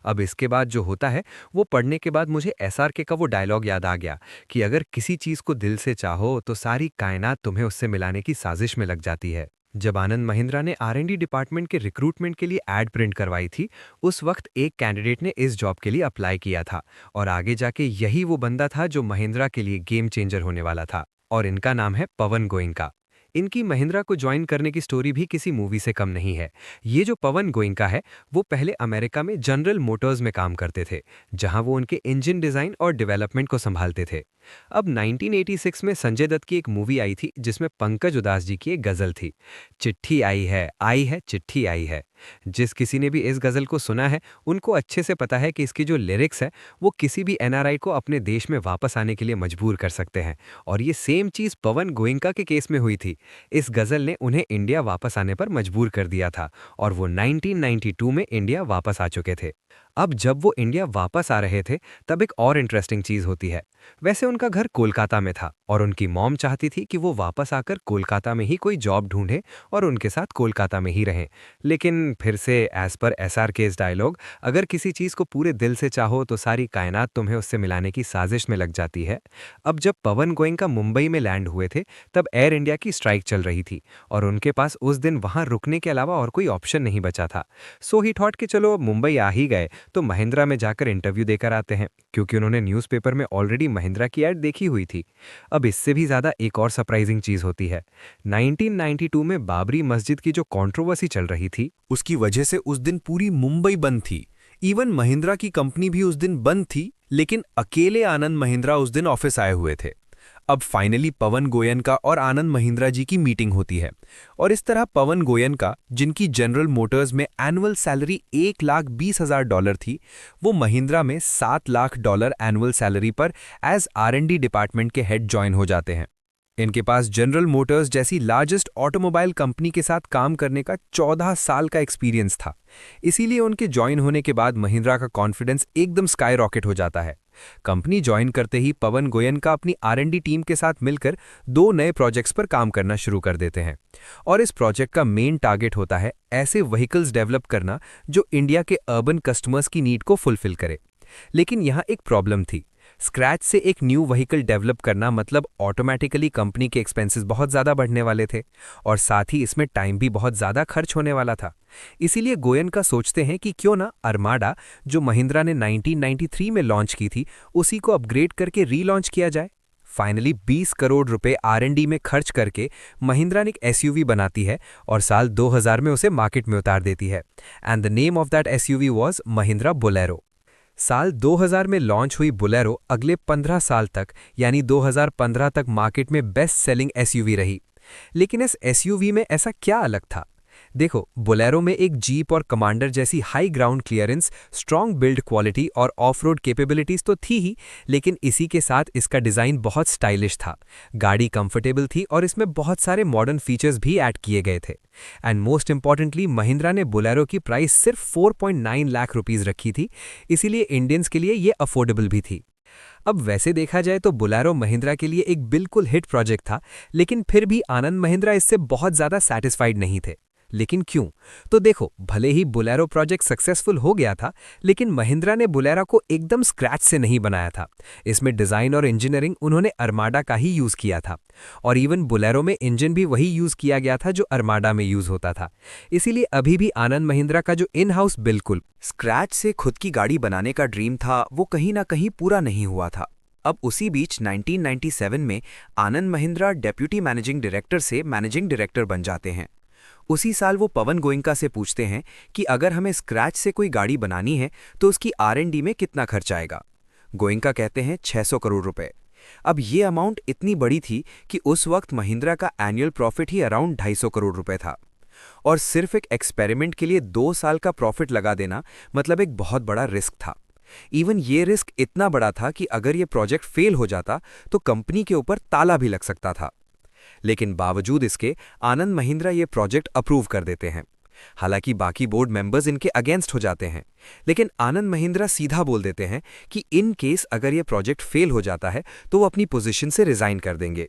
अब इसके बाद जो होता है, वो पढ़ने के बाद मुझे SRK का वो डायलॉग याद आ गया कि अगर किसी चीज़ को दिल से चाहो तो सारी कायनात तुम्हें उससे मिलाने की साजिश में लग जाती है। जब आनंद महिंद्रा ने R&D डिपार्टमेंट के रिक्रूटमेंट के लिए ऐड प्रिंट करवाई थी, उस वक्त एक कैंडिडेट ने इस जॉब के लिए अप्लाई किया था और आगे जाके यही वो बंदा था जो महिंद्रा के लिए गेम चेंजर होने वाला था, और इनका नाम है पवन गोयनका। इनकी महिंद्रा को ज्वाइन करने की स्टोरी भी किसी मूवी से कम नहीं है। ये जो पवन गोयनका है, वो पहले अमेरिका में जनरल मोटर्स में काम करते थे, जहां वो उनके इंजन डिज़ाइन और डेवलपमेंट को संभालते थे। अब 1986 में संजय दत्त की एक मूवी आई थी जिसमें पंकज उदास जी की एक गज़ल थी, चिट्ठी आई है चिट्ठी आई है। जिस किसी ने भी इस गज़ल को सुना है, उनको अच्छे से पता है कि इसकी जो लिरिक्स है वो किसी भी NRI को अपने देश में वापस आने के लिए मजबूर कर सकते हैं, और ये सेम चीज़ पवन गोयनका के केस में हुई थी। इस गज़ल ने उन्हें इंडिया वापस आने पर मजबूर कर दिया था और वो 1992 में इंडिया वापस आ चुके थे। अब जब वो इंडिया वापस आ रहे थे, तब एक और इंटरेस्टिंग चीज़ होती है। वैसे उनका घर कोलकाता में था और उनकी मॉम चाहती थी कि वो वापस आकर कोलकाता में ही कोई जॉब ढूंढे और उनके साथ कोलकाता में ही रहें। लेकिन फिर से एज पर SRK's डायलॉग, अगर किसी चीज़ को पूरे दिल से चाहो तो सारी कायनात तुम्हें उससे मिलाने की साजिश में लग जाती है। अब जब पवन गोयनका मुंबई में लैंड हुए थे, तब एयर इंडिया की स्ट्राइक चल रही थी और उनके पास उस दिन वहाँ रुकने के अलावा और कोई ऑप्शन नहीं बचा था। सो ही थॉट कि चलो मुंबई आ ही गए तो महिंद्रा में जाकर इंटरव्यू देकर आते हैं, क्योंकि उन्होंने न्यूज़पेपर में ऑलरेडी महिंद्रा की ऐड देखी हुई थी। अब इससे भी ज़्यादा एक और सरप्राइजिंग चीज़ होती है। 1992 में बाबरी मस्जिद की जो कंट्रोवर्सी चल रही थी, उसकी वजह से उस दिन पूरी मुंबई बंद थी। इवन महिंद्रा की कंपनी भी उस दिन बंद थी, लेकिन अकेले आनंद महिंद्रा उस दिन ऑफिस आए हुए थे। अब फाइनली पवन गोयनका और आनंद महिंद्रा जी की मीटिंग होती है और इस तरह पवन गोयनका, जिनकी जनरल मोटर्स में एनुअल सैलरी $1,20,000 थी, वो महिंद्रा में $7,00,000 एनुअल सैलरी पर एज R&D डिपार्टमेंट के हेड ज्वाइन हो जाते हैं। इनके पास जनरल मोटर्स जैसी लार्जेस्ट ऑटोमोबाइल कंपनी के साथ काम करने का 14 साल का एक्सपीरियंस था। इसीलिए उनके ज्वाइन होने के बाद महिंद्रा का कॉन्फिडेंस एकदम स्काई रॉकेट हो जाता है। कंपनी ज्वाइन करते ही पवन गोयनका अपनी R&D टीम के साथ मिलकर 2 नए प्रोजेक्ट्स पर काम करना शुरू कर देते हैं और इस प्रोजेक्ट का मेन टारगेट होता है ऐसे व्हीकल्स डेवलप करना जो इंडिया के अर्बन कस्टमर्स की नीड को फुलफिल करे। लेकिन यहाँ एक प्रॉब्लम थी। स्क्रैच से एक न्यू व्हीकल डेवलप करना मतलब ऑटोमेटिकली कंपनी के एक्सपेंसेस बहुत ज़्यादा बढ़ने वाले थे और साथ ही इसमें टाइम भी बहुत ज़्यादा खर्च होने वाला था। इसीलिए गोयनका सोचते हैं कि क्यों ना अरमाडा, जो महिंद्रा ने 1993 में लॉन्च की थी, उसी को अपग्रेड करके रीलॉन्च किया जाए। फाइनली 20 करोड़ रुपए R&D में खर्च करके महिंद्रा ने एक SUV बनाती है और साल 2000 में उसे मार्केट में उतार देती है and the name of that SUV was Mahindra Bolero. साल 2000 में लॉन्च हुई बोलेरो अगले 15 साल तक यानी 2015 तक मार्केट में बेस्ट सेलिंग SUV रही। लेकिन इस SUV में ऐसा क्या अलग था? देखो, बोलेरो में एक जीप और कमांडर जैसी high ground clearance, strong build quality और ऑफ रोड कैपेबिलिटीज तो थी ही, लेकिन इसी के साथ इसका डिज़ाइन बहुत स्टाइलिश था। गाड़ी कंफर्टेबल थी और इसमें बहुत सारे मॉडर्न फीचर्स भी ऐड किए गए थे। एंड मोस्ट इंपॉर्टेंटली महिंद्रा ने बोलेरो की प्राइस सिर्फ 4.9 लाख रुपीज़ रखी थी, इसीलिए इंडियंस के लिए ये अफोर्डेबल भी थी। अब वैसे देखा जाए तो बोलेरो महिंद्रा के लिए एक बिल्कुल हिट प्रोजेक्ट था, लेकिन फिर भी आनंद महिंद्रा इससे बहुत ज़्यादा सेटिस्फाइड नहीं थे। लेकिन क्यों? तो देखो, भले ही बोलेरो प्रोजेक्ट सक्सेसफुल हो गया था, लेकिन महिंद्रा ने बोलेरो को एकदम स्क्रैच से नहीं बनाया था। इसमें डिज़ाइन और इंजीनियरिंग उन्होंने अरमाडा का ही यूज़ किया था और इवन बोलेरो में इंजन भी वही यूज़ किया गया था जो अरमाडा में यूज़ होता था। इसीलिए अभी भी आनंद महिंद्रा का जो इन हाउस बिल्कुल स्क्रैच से खुद की गाड़ी बनाने का ड्रीम था, वो कहीं ना कहीं पूरा नहीं हुआ था। अब उसी बीच 1997 में Anand Mahindra deputy managing director से मैनेजिंग डायरेक्टर बन जाते हैं। उसी साल वो पवन गोयनका से पूछते हैं कि अगर हमें स्क्रैच से कोई गाड़ी बनानी है तो उसकी R&D में कितना खर्च आएगा। गोयनका कहते हैं 600 करोड़ रुपए। अब ये अमाउंट इतनी बड़ी थी कि उस वक्त महिंद्रा का एनुअल प्रॉफिट ही अराउंड 250 करोड़ रुपए था और सिर्फ एक एक्सपेरिमेंट के लिए 2 साल का प्रॉफिट लगा देना मतलब एक बहुत बड़ा रिस्क था। इवन ये रिस्क इतना बड़ा था कि अगर ये प्रोजेक्ट फेल हो जाता तो कंपनी के ऊपर ताला भी लग सकता था। लेकिन बावजूद इसके आनंद महिंद्रा ये प्रोजेक्ट अप्रूव कर देते हैं। हालांकि बाकी बोर्ड मेंबर्स इनके अगेंस्ट हो जाते हैं, लेकिन आनंद महिंद्रा सीधा बोल देते हैं कि इन केस अगर ये प्रोजेक्ट फेल हो जाता है तो वो अपनी पोजीशन से रिजाइन कर देंगे।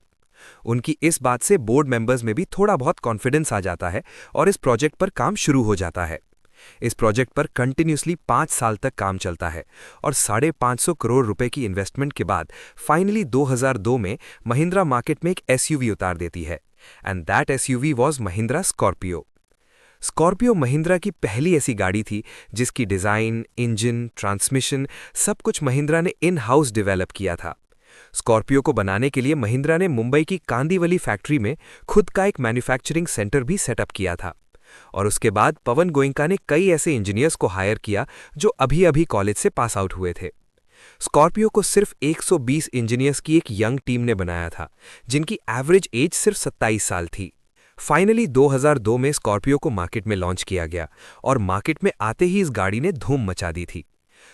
उनकी इस बात से बोर्ड मेंबर्स में भी थोड़ा बहुत कॉन्फिडेंस आ जाता है और इस प्रोजेक्ट पर काम शुरू हो जाता है। इस प्रोजेक्ट पर कंटिन्यूसली 5 साल तक काम चलता है और 550 करोड़ रुपए की इन्वेस्टमेंट के बाद फाइनली 2002 में महिंद्रा मार्केट में एक SUV उतार देती है and that SUV was Mahindra Scorpio. Scorpio Mahindra की पहली ऐसी गाड़ी थी जिसकी डिज़ाइन, इंजन, ट्रांसमिशन सब कुछ महिंद्रा ने इन हाउस डेवलप किया था। स्कॉर्पियो को बनाने के लिए महिंद्रा ने मुंबई की कांदीवली फैक्ट्री में खुद का एक मैन्युफैक्चरिंग सेंटर भी सेटअप किया था और उसके बाद पवन गोयनका ने कई ऐसे इंजीनियर्स को हायर किया जो अभी कॉलेज से पास आउट हुए थे। स्कॉर्पियो को सिर्फ 120 इंजीनियर्स की एक यंग टीम ने बनाया था जिनकी एवरेज एज सिर्फ 27 साल थी। फाइनली 2002 में स्कॉर्पियो को मार्केट में लॉन्च किया गया और मार्केट में आते ही इस गाड़ी ने धूम मचा दी थी।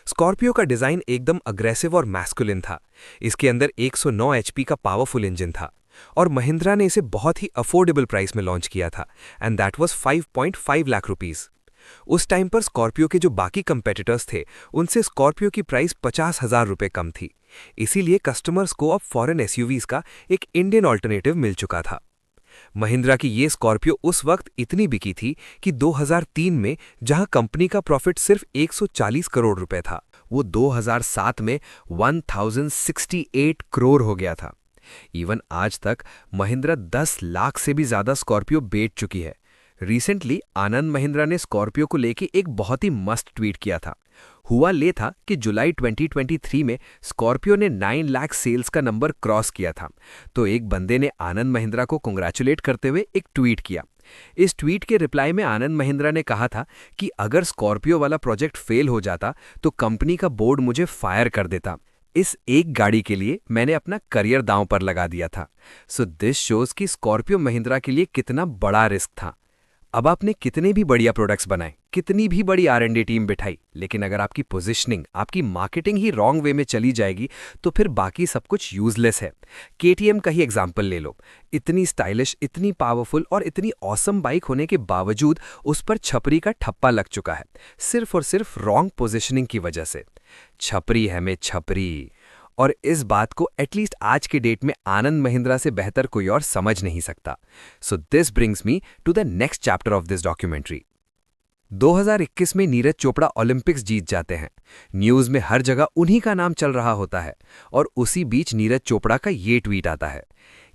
स्कॉर्पियो का डिज़ाइन एकदम अग्रेसिव और मैस्कुलिन था। इसके अंदर 109 HP का पावरफुल इंजन था और महिंद्रा ने इसे बहुत ही अफोर्डेबल प्राइस में लॉन्च किया था and that was 5.5 lakh rupees. उस टाइम पर स्कॉर्पियो के जो बाकी कंपेटिटर्स थे उनसे स्कॉर्पियो की प्राइस 50,000 रुपये कम थी। इसीलिए कस्टमर्स को अब फॉरेन SUVs का एक इंडियन ऑल्टरनेटिव मिल चुका था। महिंद्रा की ये स्कॉर्पियो उस वक्त इतनी बिकी थी कि 2003 में जहां कंपनी का प्रॉफिट सिर्फ 140 करोड़ रुपए था, वो 2007 में 1068 करोड़ हो गया था। इवन आज तक महिंद्रा 10 लाख से भी ज्यादा स्कॉर्पियो बेच चुकी है। रिसेंटली आनंद महिंद्रा ने स्कॉर्पियो को लेके एक बहुत ही मस्त ट्वीट किया था। हुआ ले था कि जुलाई 2023 में स्कॉर्पियो ने 9 लाख सेल्स का नंबर क्रॉस किया था, तो एक बंदे ने आनंद महिंद्रा को कांग्रेचुलेट करते हुए एक ट्वीट किया। इस ट्वीट के रिप्लाई में आनंद महिंद्रा ने कहा था कि अगर स्कॉर्पियो वाला प्रोजेक्ट फेल हो जाता तो कंपनी का बोर्ड मुझे फायर कर देता इस एक गाड़ी के लिए मैंने अपना करियर दांव पर लगा दिया था। सो दिस शोज कि स्कॉर्पियो महिंद्रा के लिए कितना बड़ा रिस्क था। अब आपने कितने भी बढ़िया प्रोडक्ट्स बनाए, कितनी भी बड़ी R&D टीम बिठाई, लेकिन अगर आपकी पोजीशनिंग, आपकी मार्केटिंग ही रॉन्ग वे में चली जाएगी तो फिर बाकी सब कुछ यूजलेस है। KTM का ही एग्जाम्पल ले लो। इतनी स्टाइलिश, इतनी पावरफुल और इतनी ऑसम बाइक होने के बावजूद उस पर छपरी का ठप्पा लग चुका है, सिर्फ और सिर्फ रॉन्ग पोजीशनिंग की वजह से। छपरी है में छपरी। और इस बात को एटलीस्ट आज के डेट में आनंद महिंद्रा से बेहतर कोई और समझ नहीं सकता। So this brings me to the next chapter of this documentary. 2021 में नीरज चोपड़ा ओलंपिक्स जीत जाते हैं। न्यूज में हर जगह उन्हीं का नाम चल रहा होता है और उसी बीच नीरज चोपड़ा का ये ट्वीट आता है।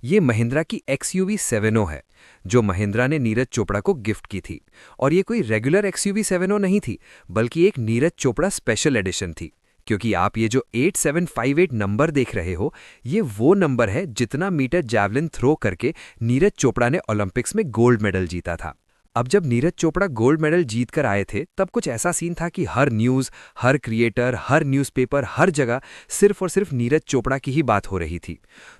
ये महिंद्रा की XUV 700 है जो महिंद्रा ने नीरज चोपड़ा को गिफ्ट की थी। और ये कोई रेगुलर XUV 700 नहीं थी, बल्कि एक नीरज चोपड़ा स्पेशल एडिशन थी। क्योंकि आप ये जो 8758 नंबर देख रहे हो, ये वो नंबर है जितना मीटर जैवलिन थ्रो करके नीरज चोपड़ा ने ओलंपिक्स में गोल्ड मेडल जीता था। अब जब नीरज चोपड़ा गोल्ड मेडल जीत कर आए थे, तब कुछ ऐसा सीन था कि हर न्यूज़, हर क्रिएटर, हर न्यूज़पेपर, हर जगह सिर्फ और सिर्फ नीरज चोपड़ा की ही बात हो रही थी।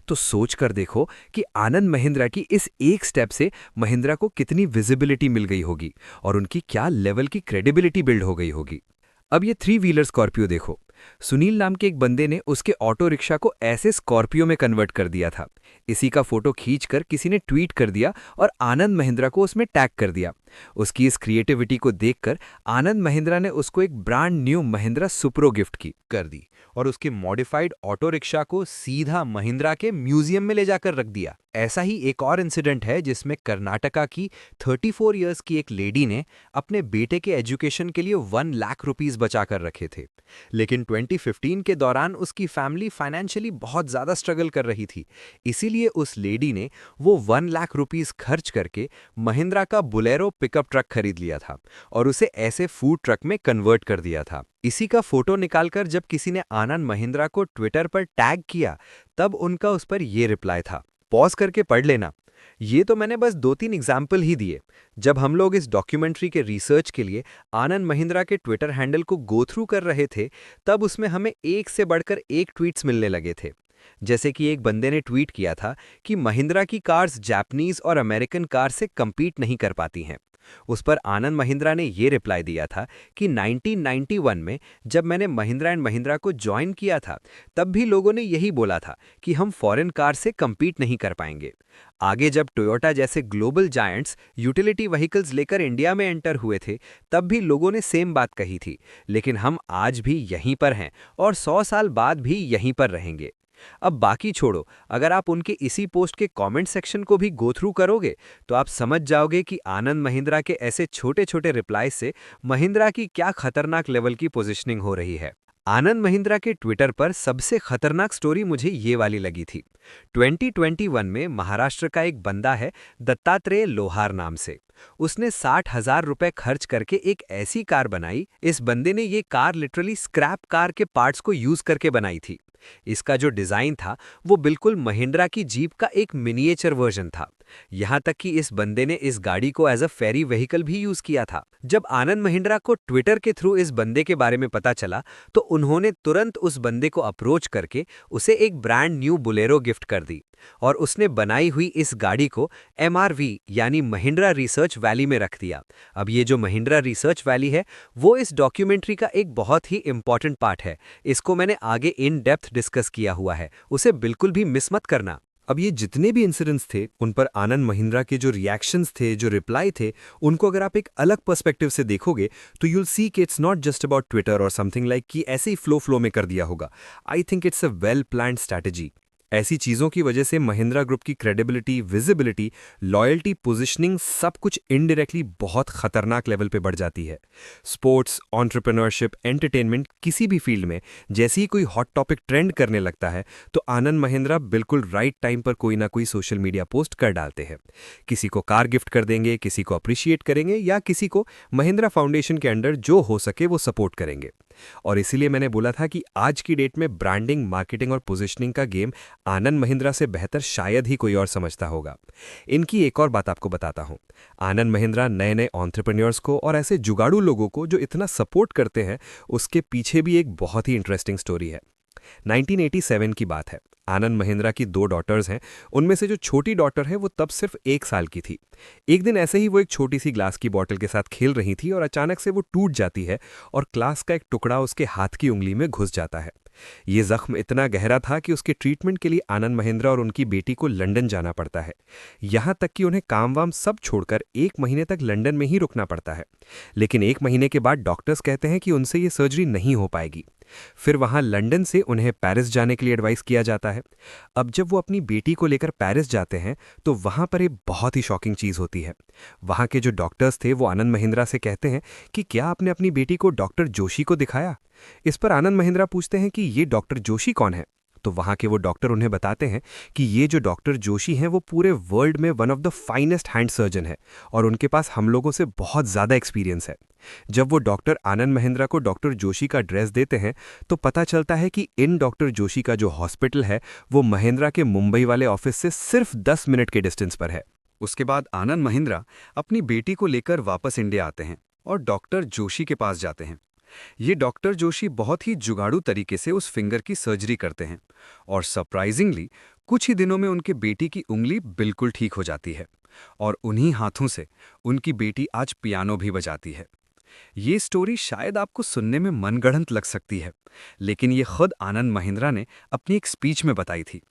तो सोच कर देखो कि आनंद महिंद्रा की इस एक स्टेप से महिंद्रा को कितनी विजिबिलिटी मिल गई होगी और उनकी क्या लेवल की क्रेडिबिलिटी बिल्ड हो गई होगी। अब ये 3 व्हीलर स्कॉर्पियो देखो। सुनील नाम के एक बंदे ने उसके ऑटो रिक्शा को ऐसे स्कॉर्पियो में कन्वर्ट कर दिया था। इसी का फोटो खींचकर किसी ने ट्वीट कर दिया और आनंद महिंद्रा को उसमें टैग कर दिया। उसकी इस क्रिएटिविटी को देखकर आनंद महिंद्रा ने उसको एक brand new Mahindra Supro gift की कर दी और उसके मॉडिफाइड ऑटो रिक्शा को सीधा महिंद्रा के म्यूजियम में ले जाकर रख दिया। ऐसा ही एक और इंसिडेंट है जिसमें कर्नाटका की 34 इयर्स की एक लेडी ने अपने बेटे के एजुकेशन के लिए 1 लाख रुपीस बचाकर रखे थे, लेकिन 2015 के दौरान उसकी फैमिली फाइनेंशियली बहुत ज़्यादा स्ट्रगल कर रही थी। इसीलिए उस लेडी ने वो 1 लाख रुपीस खर्च करके महिंद्रा का बुलेरो पिकअप ट्रक खरीद लिया था और उसे ऐसे फूड ट्रक में कन्वर्ट कर दिया था। इसी का फोटो निकालकर जब किसी ने आनंद महिंद्रा को ट्विटर पर टैग किया, तब उनका उस पर ये रिप्लाई था। पॉज करके पढ़ लेना। ये तो मैंने बस 2-3 एग्जाम्पल ही दिए। जब हम लोग इस डॉक्यूमेंट्री के रिसर्च के लिए आनंद महिंद्रा के ट्विटर हैंडल को गो थ्रू कर रहे थे, तब उसमें हमें एक से बढ़कर एक ट्वीट्स मिलने लगे थे। जैसे कि एक बंदे ने ट्वीट किया था कि महिंद्रा की कार्स जापानीज और अमेरिकन कार से कंपीट नहीं कर पाती हैं। उस पर आनंद महिंद्रा ने ये रिप्लाई दिया था कि 1991 में जब मैंने महिंद्रा एंड महिंद्रा को ज्वाइन किया था, तब भी लोगों ने यही बोला था कि हम फॉरेन कार से कंपीट नहीं कर पाएंगे। आगे जब टोयोटा जैसे ग्लोबल जायंट्स यूटिलिटी व्हीकल्स लेकर इंडिया में एंटर हुए थे, तब भी लोगों ने सेम बात कही थी, लेकिन हम आज भी यहीं पर हैं और 100 साल बाद भी यहीं पर रहेंगे। अब बाकी छोड़ो, अगर आप उनके इसी पोस्ट के कमेंट सेक्शन को भी गो थ्रू करोगे तो आप समझ जाओगे कि आनंद महिंद्रा के ऐसे छोटे छोटे रिप्लाई से महिंद्रा की क्या खतरनाक लेवल की पोजीशनिंग हो रही है। आनंद महिंद्रा के ट्विटर पर सबसे खतरनाक स्टोरी मुझे ये वाली लगी थी। 2021 में महाराष्ट्र का एक बंदा है दत्तात्रेय लोहार नाम से। उसने 60,000 रुपए खर्च करके एक ऐसी कार बनाई। इस बंदे ने ये कार लिटरली स्क्रैप कार के पार्ट्स को यूज करके बनाई थी। इसका जो डिजाइन था वो बिल्कुल महिंद्रा की जीप का एक मिनिएचर वर्जन था। यहां तक कि इस बंदे ने इस गाड़ी को एज अ फेरी व्हीकल भी यूज किया था। जब आनंद महिंद्रा को ट्विटर के थ्रू इस बंदे के बारे में पता चला, तो उन्होंने तुरंत उस बंदे को अप्रोच करके उसे एक ब्रांड न्यू बुलेरो गिफ्ट कर दी और उसने बनाई हुई इस गाड़ी को MRV यानी महिंद्रा रिसर्च वैली में रख दिया। अब ये जो महिंद्रा रिसर्च वैली है, वो इस डॉक्यूमेंट्री का एक बहुत ही इंपॉर्टेंट पार्ट है। इसको मैंने आगे इन डेप्थ डिस्कस किया हुआ है, उसे बिल्कुल भी मिस मत करना। अब ये जितने भी इंसिडेंट्स थे, उन पर आनंद महिंद्रा के जो रिएक्शंस थे, जो रिप्लाई थे, उनको अगर आप एक अलग पर्सपेक्टिव से देखोगे तो यूल सी कि it's not just about Twitter और समथिंग लाइक कि ऐसे ही फ्लो में कर दिया होगा। I think it's a well planned strategy. ऐसी चीज़ों की वजह से महिंद्रा ग्रुप की क्रेडिबिलिटी, विजिबिलिटी, लॉयल्टी, पोजीशनिंग सब कुछ इनडायरेक्टली बहुत खतरनाक लेवल पे बढ़ जाती है। स्पोर्ट्स, एंटरप्रेन्योरशिप, एंटरटेनमेंट, किसी भी फील्ड में जैसे ही कोई हॉट टॉपिक ट्रेंड करने लगता है तो आनंद महिंद्रा बिल्कुल राइट टाइम पर कोई ना कोई सोशल मीडिया पोस्ट कर डालते हैं। किसी को कार गिफ्ट कर देंगे, किसी को अप्रिशिएट करेंगे या किसी को महिंद्रा फाउंडेशन के अंडर जो हो सके वो सपोर्ट करेंगे। और इसीलिए मैंने बोला था कि आज की डेट में ब्रांडिंग, मार्केटिंग और पोजीशनिंग का गेम आनंद महिंद्रा से बेहतर शायद ही कोई और समझता होगा। इनकी एक और बात आपको बताता हूं। आनंद महिंद्रा नए नए एंटरप्रेन्योर्स को और ऐसे जुगाड़ू लोगों को जो इतना सपोर्ट करते हैं, उसके पीछे भी एक बहुत ही इंटरेस्टिंग स्टोरी है। 1987 की बात है। आनंद महिंद्रा की 2 डॉटर्स हैं। उनमें से जो छोटी डॉटर है वो तब सिर्फ 1 साल की थी। एक दिन ऐसे ही वो एक छोटी सी ग्लास की बॉटल के साथ खेल रही थी और अचानक से वो टूट जाती है और ग्लास का एक टुकड़ा उसके हाथ की उंगली में घुस जाता है। ये जख्म इतना गहरा था कि उसके ट्रीटमेंट के लिए आनंद महिंद्रा और उनकी बेटी को लंदन जाना पड़ता है। यहाँ तक कि उन्हें काम वाम सब छोड़कर 1 महीने तक लंदन में ही रुकना पड़ता है। लेकिन 1 महीने के बाद डॉक्टर्स कहते हैं कि उनसे ये सर्जरी नहीं हो पाएगी। फिर वहाँ लंदन से उन्हें पेरिस जाने के लिए एडवाइस किया जाता है। अब जब वो अपनी बेटी को लेकर पेरिस जाते हैं तो वहाँ पर एक बहुत ही शॉकिंग चीज़ होती है। वहाँ के जो डॉक्टर्स थे वो आनंद महिंद्रा से कहते हैं कि क्या आपने अपनी बेटी को डॉक्टर जोशी को दिखाया। इस पर आनंद महिंद्रा पूछते हैं कि ये डॉक्टर जोशी कौन है। तो वहाँ के वो डॉक्टर उन्हें बताते हैं कि ये जो डॉक्टर जोशी हैं वो पूरे वर्ल्ड में one of the finest hand surgeon है और उनके पास हम लोगों से बहुत ज़्यादा एक्सपीरियंस है। जब वो डॉक्टर आनंद महिंद्रा को डॉक्टर जोशी का ड्रेस देते हैं तो पता चलता है कि इन डॉक्टर जोशी का जो हॉस्पिटल है वो महिंद्रा के मुंबई वाले ऑफिस से सिर्फ 10 मिनट के डिस्टेंस पर है। उसके बाद आनंद महिंद्रा अपनी बेटी को लेकर वापस इंडिया आते हैं और डॉक्टर जोशी के पास जाते हैं। ये डॉक्टर जोशी बहुत ही जुगाड़ू तरीके से उस फिंगर की सर्जरी करते हैं और सरप्राइजिंगली कुछ ही दिनों में उनके बेटी की उंगली बिल्कुल ठीक हो जाती है और उन्हीं हाथों से उनकी बेटी आज पियानो भी बजाती है। ये स्टोरी शायद आपको सुनने में मनगढ़ंत लग सकती है, लेकिन ये खुद आनंद महिंद्रा ने अपनी एक स्पीच में बताई थी।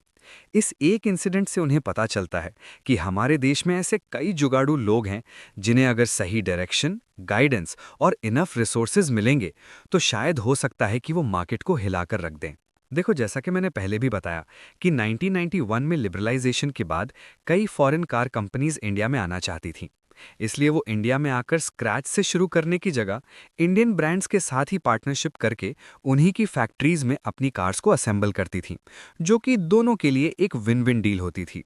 इस एक इंसिडेंट से उन्हें पता चलता है कि हमारे देश में ऐसे कई जुगाड़ू लोग हैं जिन्हें अगर सही डायरेक्शन, गाइडेंस और इनफ रिसोर्सेज मिलेंगे तो शायद हो सकता है कि वो मार्केट को हिलाकर रख दें। देखो, जैसा कि मैंने पहले भी बताया कि 1991 में लिबरलाइजेशन के बाद कई फॉरेन कार कंपनीज इंडिया में आना चाहती थीं। इसलिए वो इंडिया में आकर स्क्रैच से शुरू करने की जगह इंडियन ब्रांड्स के साथ ही पार्टनरशिप करके उन्हीं की फैक्ट्रीज में अपनी कार्स को असेंबल करती थीं, जो कि दोनों के लिए एक विन विन डील होती थी।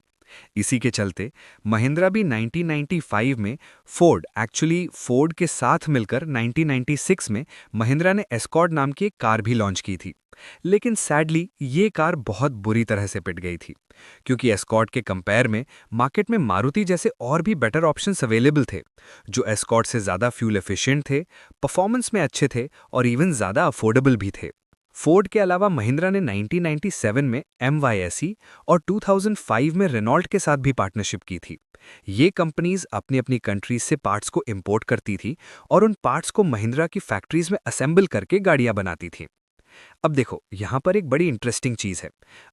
इसी के चलते महिंद्रा भी 1995 में फोर्ड के साथ मिलकर 1996 में महिंद्रा ने एस्कॉर्ट नाम की एक कार भी लॉन्च की थी। लेकिन सैडली ये कार बहुत बुरी तरह से पिट गई थी, क्योंकि एस्कॉर्ट के कंपेयर में मार्केट में मारुति जैसे और भी बेटर ऑप्शंस अवेलेबल थे, जो एस्कॉर्ट से ज़्यादा फ्यूल एफिशिएंट थे, परफॉर्मेंस में अच्छे थे और इवन ज़्यादा अफोर्डेबल भी थे। फोर्ड के अलावा महिंद्रा ने 1997 में MYSE और 2005 में रेनॉल्ट के साथ भी पार्टनरशिप की थी। ये कंपनीज अपनी अपनी कंट्रीज से पार्ट्स को इंपोर्ट करती थी और उन पार्ट्स को महिंद्रा की फैक्ट्रीज में असेंबल करके गाड़ियां बनाती थी। अब देखो, यहाँ पर एक बड़ी इंटरेस्टिंग चीज़ है।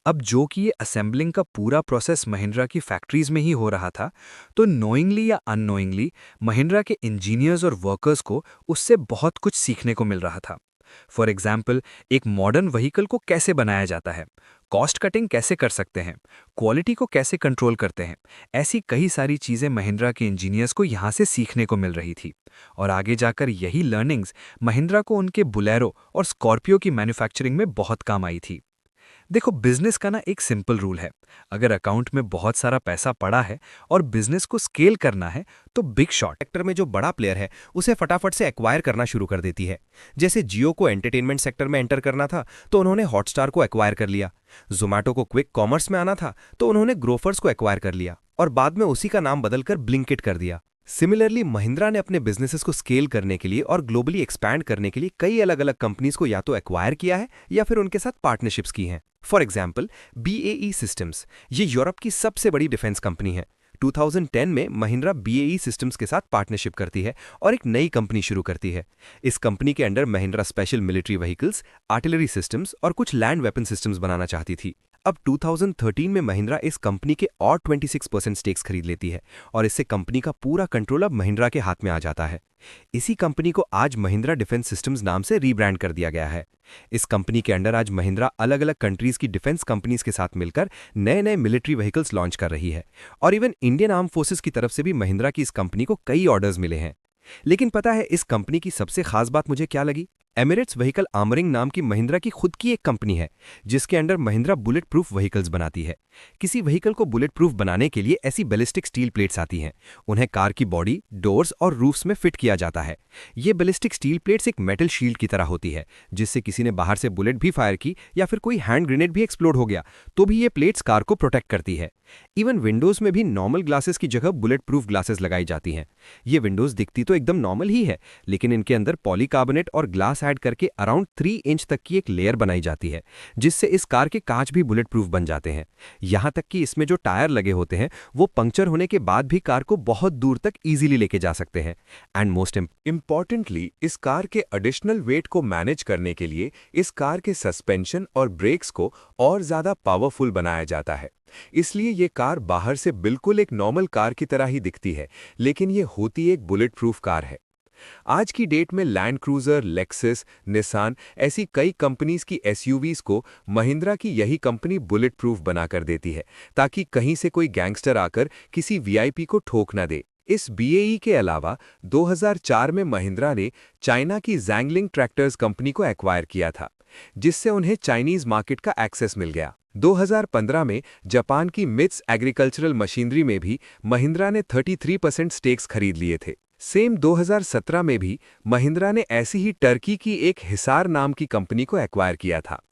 अब जो कि ये असेंबलिंग का पूरा प्रोसेस महिंद्रा की फैक्ट्रीज में ही हो रहा था, तो नोइंगली या अननोइंगली महिंद्रा के इंजीनियर्स और वर्कर्स को उससे बहुत कुछ सीखने को मिल रहा था। फॉर एग्जाम्पल, एक मॉडर्न व्हीकल को कैसे बनाया जाता है, कॉस्ट कटिंग कैसे कर सकते हैं, क्वालिटी को कैसे कंट्रोल करते हैं, ऐसी कई सारी चीज़ें महिंद्रा के इंजीनियर्स को यहाँ से सीखने को मिल रही थी। और आगे जाकर यही लर्निंग्स महिंद्रा को उनके बुलेरो और स्कॉर्पियो की मैन्युफैक्चरिंग में बहुत काम आई थी। देखो, बिजनेस का ना एक सिंपल रूल है, अगर अकाउंट में बहुत सारा पैसा पड़ा है और बिजनेस को स्केल करना है तो बिग शॉट सेक्टर में जो बड़ा प्लेयर है उसे फटाफट से एक्वायर करना शुरू कर देती है। जैसे जियो को एंटरटेनमेंट सेक्टर में एंटर करना था तो उन्होंने हॉटस्टार को एक्वायर कर लिया, जोमैटो को क्विक कॉमर्स में आना था तो उन्होंने ग्रोफर्स को एक्वायर कर लिया और बाद में उसी का नाम बदलकर ब्लिंकिट कर दिया। सिमिलरली महिंद्रा ने अपने बिजनेसेस को स्केल करने के लिए और ग्लोबली एक्सपैंड करने के लिए कई अलग अलग कंपनीज को या तो एक्वायर किया है या फिर उनके साथ पार्टनरशिप्स की हैं। फॉर एग्जाम्पल, BAE सिस्टम्स, ये यूरोप की सबसे बड़ी डिफेंस कंपनी है। 2010 में महिंद्रा BAE सिस्टम्स के साथ पार्टनरशिप करती है और एक नई कंपनी शुरू करती है। इस कंपनी के under Mahindra special military vehicles, artillery systems और कुछ लैंड वेपन सिस्टम्स बनाना चाहती थी। अब 2013 में महिंद्रा इस कंपनी के और 26% स्टेक्स खरीद लेती है और इससे कंपनी का पूरा कंट्रोल अब महिंद्रा के हाथ में आ जाता है। इसी कंपनी को आज महिंद्रा डिफेंस सिस्टम्स नाम से रीब्रांड कर दिया गया है। इस कंपनी के अंडर आज महिंद्रा अलग अलग कंट्रीज की डिफेंस कंपनीज के साथ मिलकर नए नए मिलिट्री व्हीकल्स लॉन्च कर रही है और इवन इंडियन आर्म फोर्सेस की तरफ से भी महिंद्रा की इस कंपनी को कई ऑर्डर्स मिले हैं। लेकिन पता है इस कंपनी की सबसे खास बात मुझे क्या लगी? एमिरेट्स व्हीकल आर्मरिंग नाम की महिंद्रा की खुद की एक कंपनी है जिसके under Mahindra bullet proof vehicles बनाती है। किसी व्हीकल को बुलेट प्रूफ बनाने के लिए ऐसी बैलिस्टिक स्टील प्लेट्स आती हैं, उन्हें कार की बॉडी, डोर्स और रूफ्स में फिट किया जाता है। ये बैलिस्टिक स्टील प्लेट्स एक मेटल शील्ड की तरह होती है, जिससे किसी ने बाहर से बुलेट भी फायर की या फिर कोई हैंड ग्रेनेड भी एक्सप्लोड हो गया तो भी ये प्लेट्स कार को प्रोटेक्ट करती है। इवन विंडोज में भी नॉर्मल ग्लासेस की जगह बुलेट प्रूफ ग्लासेस लगाई जाती हैं। ये विंडोज दिखती तो एकदम नॉर्मल ही है, लेकिन इनके अंदर पॉलीकार्बोनेट और ग्लास ऐड करके अराउंड 3 इंच तक की एक लेयर बनाई जाती है, जिससे इस कार के कांच भी बुलेट प्रूफ बन जाते हैं। यहाँ तक कि इसमें जो टायर लगे होते हैं वो पंक्चर होने के बाद भी कार को बहुत दूर तक ईजिली लेके जा सकते हैं। एंड मोस्ट इम्पॉर्टेंटली, इस कार के एडिशनल वेट को मैनेज करने के लिए इस कार के सस्पेंशन और ब्रेक्स को और ज़्यादा पावरफुल बनाया जाता है। इसलिए ये कार बाहर से बिल्कुल एक नॉर्मल कार की तरह ही दिखती है, लेकिन ये होती एक बुलेट प्रूफ कार है। आज की डेट में लैंड क्रूजर, लेक्सस, निसान ऐसी कई कंपनीज की एसयूवीज को महिंद्रा की यही कंपनी बुलेट प्रूफ बनाकर देती है, ताकि कहीं से कोई गैंगस्टर आकर किसी वीआईपी को ठोक न दे। इस बीएई के अलावा 2004 में महिंद्रा ने चाइना की जैंगलिंग ट्रैक्टर्स कंपनी को एक्वायर किया था, जिससे उन्हें चाइनीज मार्केट का एक्सेस मिल गया। 2015 में जापान की मित्स एग्रीकल्चरल मशीनरी में भी महिंद्रा ने 33% स्टेक्स खरीद लिए थे। सेम 2017 में भी महिंद्रा ने ऐसी ही टर्की की एक हिसार नाम की कंपनी को एक्वायर किया था।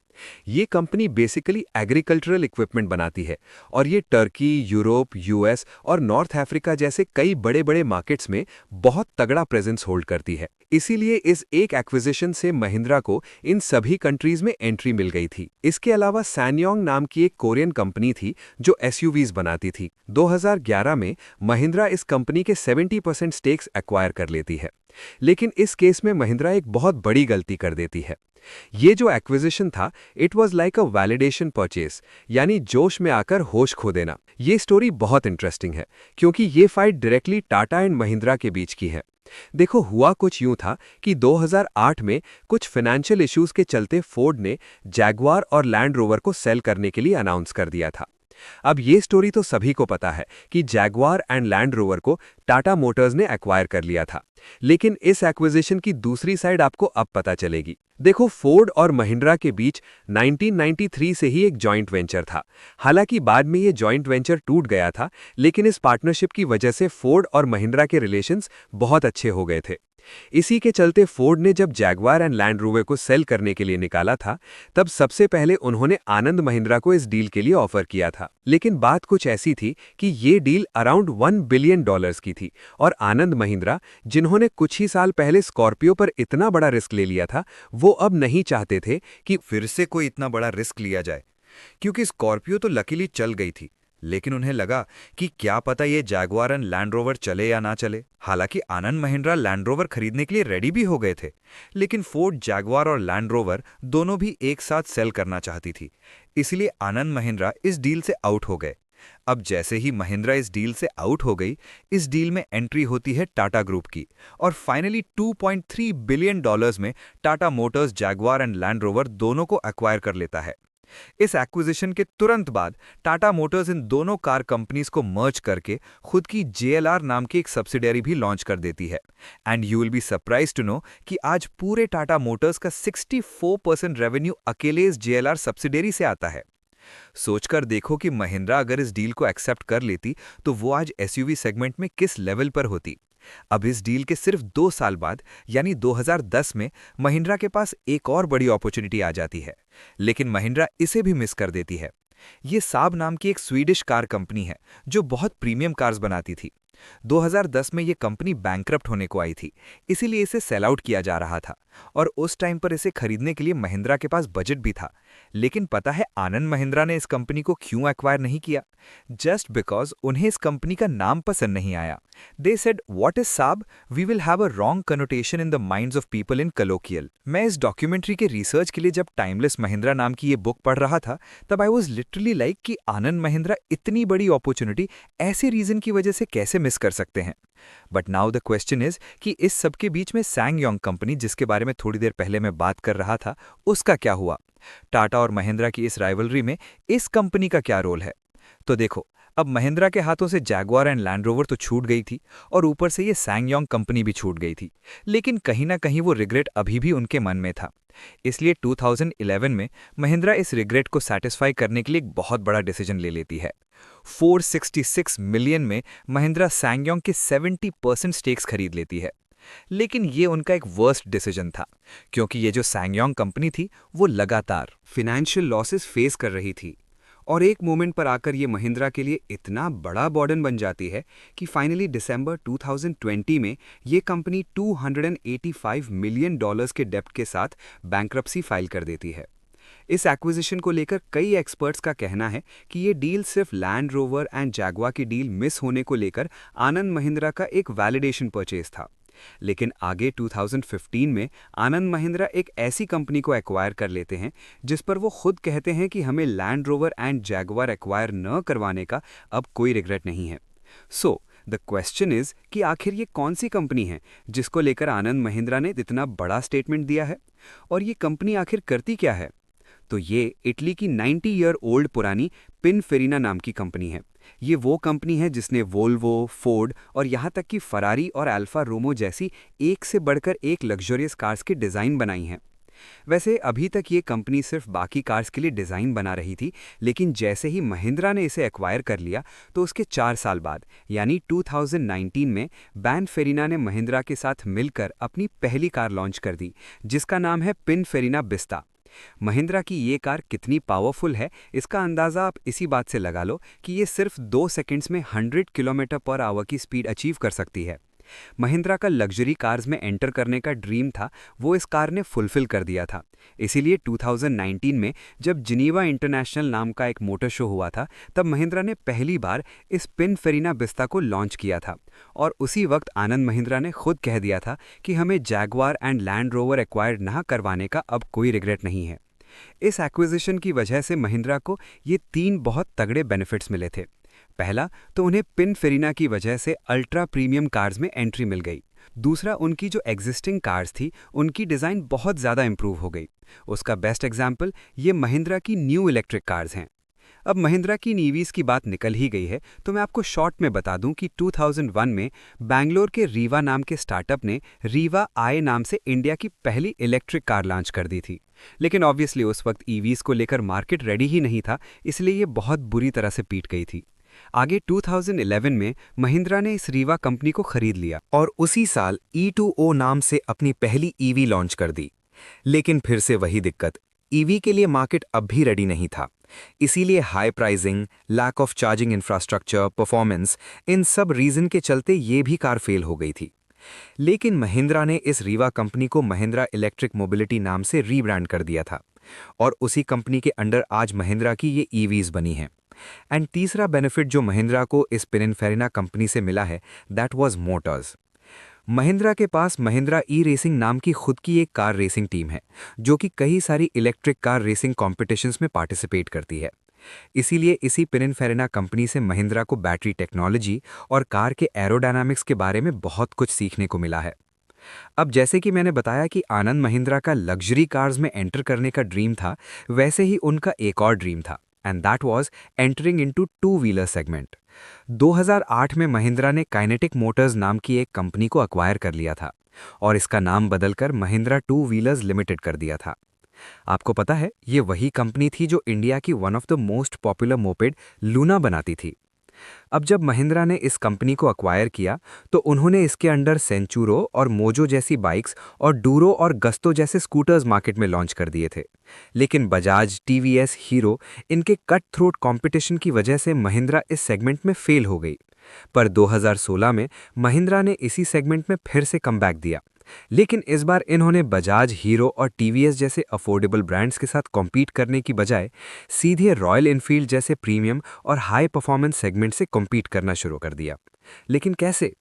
ये कंपनी बेसिकली एग्रीकल्चरल इक्विपमेंट बनाती है और ये टर्की, यूरोप, यूएस और नॉर्थ अफ्रीका जैसे कई बड़े बड़े मार्केट्स में बहुत तगड़ा प्रेजेंस होल्ड करती है। इसीलिए इस एक एक्विजिशन से महिंद्रा को इन सभी कंट्रीज में एंट्री मिल गई थी। इसके अलावा सैनयोंग नाम की एक कोरियन कंपनी थी जो एसयूवीज बनाती थी। 2011 में महिंद्रा इस कंपनी के 70% स्टेक्स एक्वायर कर लेती है। लेकिन इस केस में महिंद्रा एक बहुत बड़ी गलती कर देती है। ये जो एक्विजिशन था, it was like a validation purchase, यानी जोश में आकर होश खो देना। ये स्टोरी बहुत इंटरेस्टिंग है क्योंकि ये fight directly Tata and Mahindra के बीच की है। देखो, हुआ कुछ यूं था कि 2008 में कुछ फाइनेंशियल इश्यूज के चलते फोर्ड ने जैगवार और लैंड रोवर को सेल करने के लिए अनाउंस कर दिया था। अब ये स्टोरी तो सभी को पता है कि जैगवार एंड लैंड रोवर को टाटा मोटर्स ने एक्वायर कर लिया था, लेकिन इस एक्विजिशन की दूसरी साइड आपको अब पता चलेगी। देखो, फोर्ड और महिंद्रा के बीच 1993 से ही एक जॉइंट वेंचर था। हालांकि बाद में ये जॉइंट वेंचर टूट गया था, लेकिन इस पार्टनरशिप की वजह से फोर्ड और महिंद्रा के रिलेशंस बहुत अच्छे हो गए थे। इसी के चलते फोर्ड ने जब जैगवार एंड लैंड रोवर को सेल करने के लिए निकाला था, तब सबसे पहले उन्होंने आनंद महिंद्रा को इस डील के लिए ऑफर किया था। लेकिन बात कुछ ऐसी थी कि ये डील अराउंड $1 बिलियन की थी और आनंद महिंद्रा, जिन्होंने कुछ ही साल पहले स्कॉर्पियो पर इतना बड़ा रिस्क ले लिया था, वो अब नहीं चाहते थे कि फिर से कोई इतना बड़ा रिस्क लिया जाए, क्योंकि स्कॉर्पियो तो लकीली चल गई थी। लेकिन उन्हें लगा कि क्या पता ये जैगवार एंड लैंड रोवर चले या ना चले। हालांकि आनंद महिंद्रा लैंड रोवर खरीदने के लिए रेडी भी हो गए थे, लेकिन फोर्ड जैगवार और लैंड रोवर दोनों भी एक साथ सेल करना चाहती थी। इसलिए आनंद महिंद्रा इस डील से आउट हो गए। अब जैसे ही महिंद्रा इस डील से आउट हो गई, इस डील में एंट्री होती है टाटा ग्रुप की और फाइनली $2.3 बिलियन में Tata Motors Jaguar and land rover दोनों को एक्वायर कर लेता है। इस एक्विजिशन के तुरंत बाद टाटा मोटर्स इन दोनों कार कंपनीज को मर्ज करके खुद की JLR नाम की एक सब्सिडियरी भी लॉन्च कर देती है। And you will be surprise to know कि आज पूरे टाटा मोटर्स का 64% रेवेन्यू अकेले इस JLR सब्सिडियरी से आता है। सोचकर देखो कि महिंद्रा अगर इस डील को एक्सेप्ट कर लेती तो वो आज एसयूवी सेगमेंट में किस लेवल पर होती। अब इस डील के सिर्फ 2 साल बाद यानी 2010 में महिंद्रा के पास एक और बड़ी अपॉर्चुनिटी आ जाती है, लेकिन महिंद्रा इसे भी मिस कर देती है। ये साब नाम की एक स्वीडिश कार कंपनी है जो बहुत प्रीमियम कार्स बनाती थी। 2010 में ये कंपनी बैंकरप्ट होने को आई थी, इसीलिए इसे सेल आउट किया जा रहा था और उस टाइम पर इसे खरीदने के लिए महिंद्रा के पास बजट भी था। लेकिन पता है आनंद महिंद्रा ने इस कंपनी को क्यों एक्वायर नहीं किया? जस्ट बिकॉज उन्हें इस कंपनी का नाम पसंद नहीं आया। They said, what is Saab? We will have a wrong connotation in the minds of people in colloquial. मैं इस डॉक्यूमेंट्री के रिसर्च के लिए जब टाइमलेस महिंद्रा नाम की ये बुक पढ़ रहा था, तब आई वॉज लिटरली लाइक कि आनंद महिंद्रा इतनी बड़ी अपॉर्चुनिटी ऐसे रीजन की वजह से कैसे मिस कर सकते हैं। But now the question is कि इस सब के बीच में सैंगयोंग कंपनी, जिसके बारे में थोड़ी देर पहले मैं बात कर रहा था, उसका क्या हुआ? टाटा और महिंद्रा की इस राइवलरी में इस कंपनी का क्या रोल है? तो देखो, अब महिंद्रा के हाथों से जैगवार एंड लैंड रोवर तो छूट गई थी और ऊपर से ये सैंगयोंग कंपनी भी छूट गई थी, लेकिन कहीं ना कहीं वो रिग्रेट अभी भी उनके मन में था। इसलिए 2011 में महिंद्रा इस रिग्रेट को सैटिस्फाई करने के लिए एक बहुत बड़ा डिसीजन ले लेती है। 466 मिलियन में महिंद्रा सैंगयोंग के 70% स्टेक्स खरीद लेती है। लेकिन ये उनका एक वर्स्ट डिसीजन था, क्योंकि ये जो सैंगयोंग कंपनी थी वो लगातार फाइनेंशियल लॉसेस फेस कर रही थी और एक मोमेंट पर आकर ये महिंद्रा के लिए इतना बड़ा बर्डन बन जाती है कि फाइनली दिसंबर 2020 में ये कंपनी $285 मिलियन के डेब्ट के साथ बैंक्रप्सी फाइल कर देती है। इस एक्विजिशन को लेकर कई एक्सपर्ट्स का कहना है कि ये डील सिर्फ लैंड रोवर एंड जैगुआर की डील मिस होने को लेकर आनंद महिंद्रा का एक वैलिडेशन परचेज था। लेकिन आगे 2015 में आनंद महिंद्रा एक ऐसी कंपनी को एक्वायर कर लेते हैं जिस पर वो खुद कहते हैं कि हमें land rover and Jaguar acquire न करवाने का अब कोई रिग्रेट नहीं है। सो द क्वेश्चन इज कि आखिर ये कौन सी कंपनी है जिसको लेकर आनंद महिंद्रा ने इतना बड़ा स्टेटमेंट दिया है, और ये कंपनी आखिर करती क्या है? तो ये इटली की 90 ईयर ओल्ड पुरानी पिनफेरिना नाम की कंपनी है। ये वो कंपनी है जिसने वोल्वो, फोर्ड और यहाँ तक कि फरारी और अल्फा रोमो जैसी एक से बढ़कर एक लग्जरियस कार्स की डिज़ाइन बनाई हैं। वैसे अभी तक ये कंपनी सिर्फ बाकी कार्स के लिए डिज़ाइन बना रही थी, लेकिन जैसे ही महिंद्रा ने इसे एक्वायर कर लिया तो उसके 4 साल बाद यानी 2019 में पिनफेरिना ने महिंद्रा के साथ मिलकर अपनी पहली कार लॉन्च कर दी, जिसका नाम है पिनफेरिना बिस्ता। महिंद्रा की ये कार कितनी पावरफुल है इसका अंदाज़ा आप इसी बात से लगा लो कि ये सिर्फ 2 सेकंड्स में 100 किलोमीटर पर आवर की स्पीड अचीव कर सकती है। महिंद्रा का लग्जरी कार्स में एंटर करने का ड्रीम था, वो इस कार ने फुलफिल कर दिया था। इसीलिए 2019 में जब जिनीवा इंटरनेशनल नाम का एक मोटर शो हुआ था, तब महिंद्रा ने पहली बार इस पिनफेरिना बिस्ता को लॉन्च किया था। और उसी वक्त आनंद महिंद्रा ने खुद कह दिया था कि हमें Jaguar and land rover acquire ना करवाने का अब कोई रिग्रेट नहीं है। इस एक्विजिशन की वजह से महिंद्रा को ये 3 बहुत तगड़े बेनिफिट्स मिले थे। पहला तो उन्हें पिनफेरिना की वजह से अल्ट्रा प्रीमियम कार्स में एंट्री मिल गई। दूसरा, उनकी जो एग्जिस्टिंग कार्स थी उनकी डिज़ाइन बहुत ज़्यादा इंप्रूव हो गई। उसका बेस्ट एग्जाम्पल ये महिंद्रा की न्यू इलेक्ट्रिक कार्स हैं। अब महिंद्रा की ईवीज़ की बात निकल ही गई है तो मैं आपको शॉर्ट में बता दूं कि 2001 में बैंगलोर के रीवा नाम के स्टार्टअप ने रीवा आई नाम से इंडिया की पहली इलेक्ट्रिक कार लॉन्च कर दी थी। लेकिन ऑब्वियसली उस वक्त ईवीज़ को लेकर मार्केट रेडी ही नहीं था, इसलिए ये बहुत बुरी तरह से पीट गई थी। आगे 2011 में महिंद्रा ने इस रीवा कंपनी को खरीद लिया और उसी साल E2O नाम से अपनी पहली ईवी लॉन्च कर दी। लेकिन फिर से वही दिक्कत, ईवी के लिए मार्केट अब भी रेडी नहीं था। इसीलिए high pricing, lack of charging infrastructure, performance, इन सब रीजन के चलते ये भी कार फेल हो गई थी। लेकिन महिंद्रा ने इस रीवा कंपनी को महिंद्रा इलेक्ट्रिक मोबिलिटी नाम से रीब्रांड कर दिया था और उसी कंपनी के अंडर आज महिंद्रा की ये ईवीज बनी हैं। एंड तीसरा बेनिफिट जो महिंद्रा को इस पिनिनफेरिना कंपनी से मिला है, दैट वाज मोटर्स। महिंद्रा के पास महिंद्रा ई रेसिंग नाम की खुद की एक कार रेसिंग टीम है जो कि कई सारी इलेक्ट्रिक कार रेसिंग कॉम्पिटिशन्स में पार्टिसिपेट करती है। इसीलिए इसी पिनिनफेरिना कंपनी से महिंद्रा को बैटरी टेक्नोलॉजी और कार के एरोडायनामिक्स के बारे में बहुत कुछ सीखने को मिला है। अब जैसे कि मैंने बताया कि आनंद महिंद्रा का लग्जरी कार्स में एंटर करने का ड्रीम था, वैसे ही उनका एक और ड्रीम था, and that was entering into two wheeler segment. 2008 में महिंद्रा ने काइनेटिक मोटर्स नाम की एक कंपनी को अक्वायर कर लिया था और इसका नाम बदलकर महिंद्रा टू व्हीलर्स लिमिटेड कर दिया था। आपको पता है, ये वही कंपनी थी जो इंडिया की one of the most popular moped Luna बनाती थी। अब जब महिंद्रा ने इस कंपनी को अक्वायर किया तो उन्होंने इसके अंडर सेंचुरो और मोजो जैसी बाइक्स और डूरो और गस्तो जैसे स्कूटर्स मार्केट में लॉन्च कर दिए थे। लेकिन बजाज, टीवीएस, हीरो, इनके कट थ्रोट कंपटीशन की वजह से महिंद्रा इस सेगमेंट में फेल हो गई। पर 2016 में महिंद्रा ने इसी सेगमेंट में फिर से कमबैक दिया, लेकिन इस बार इन्होंने बजाज, हीरो और टीवीएस जैसे अफोर्डेबल ब्रांड्स के साथ कॉम्पीट करने की बजाय सीधे रॉयल एनफील्ड जैसे प्रीमियम और हाई परफॉर्मेंस सेगमेंट से कॉम्पीट करना शुरू कर दिया। लेकिन कैसे?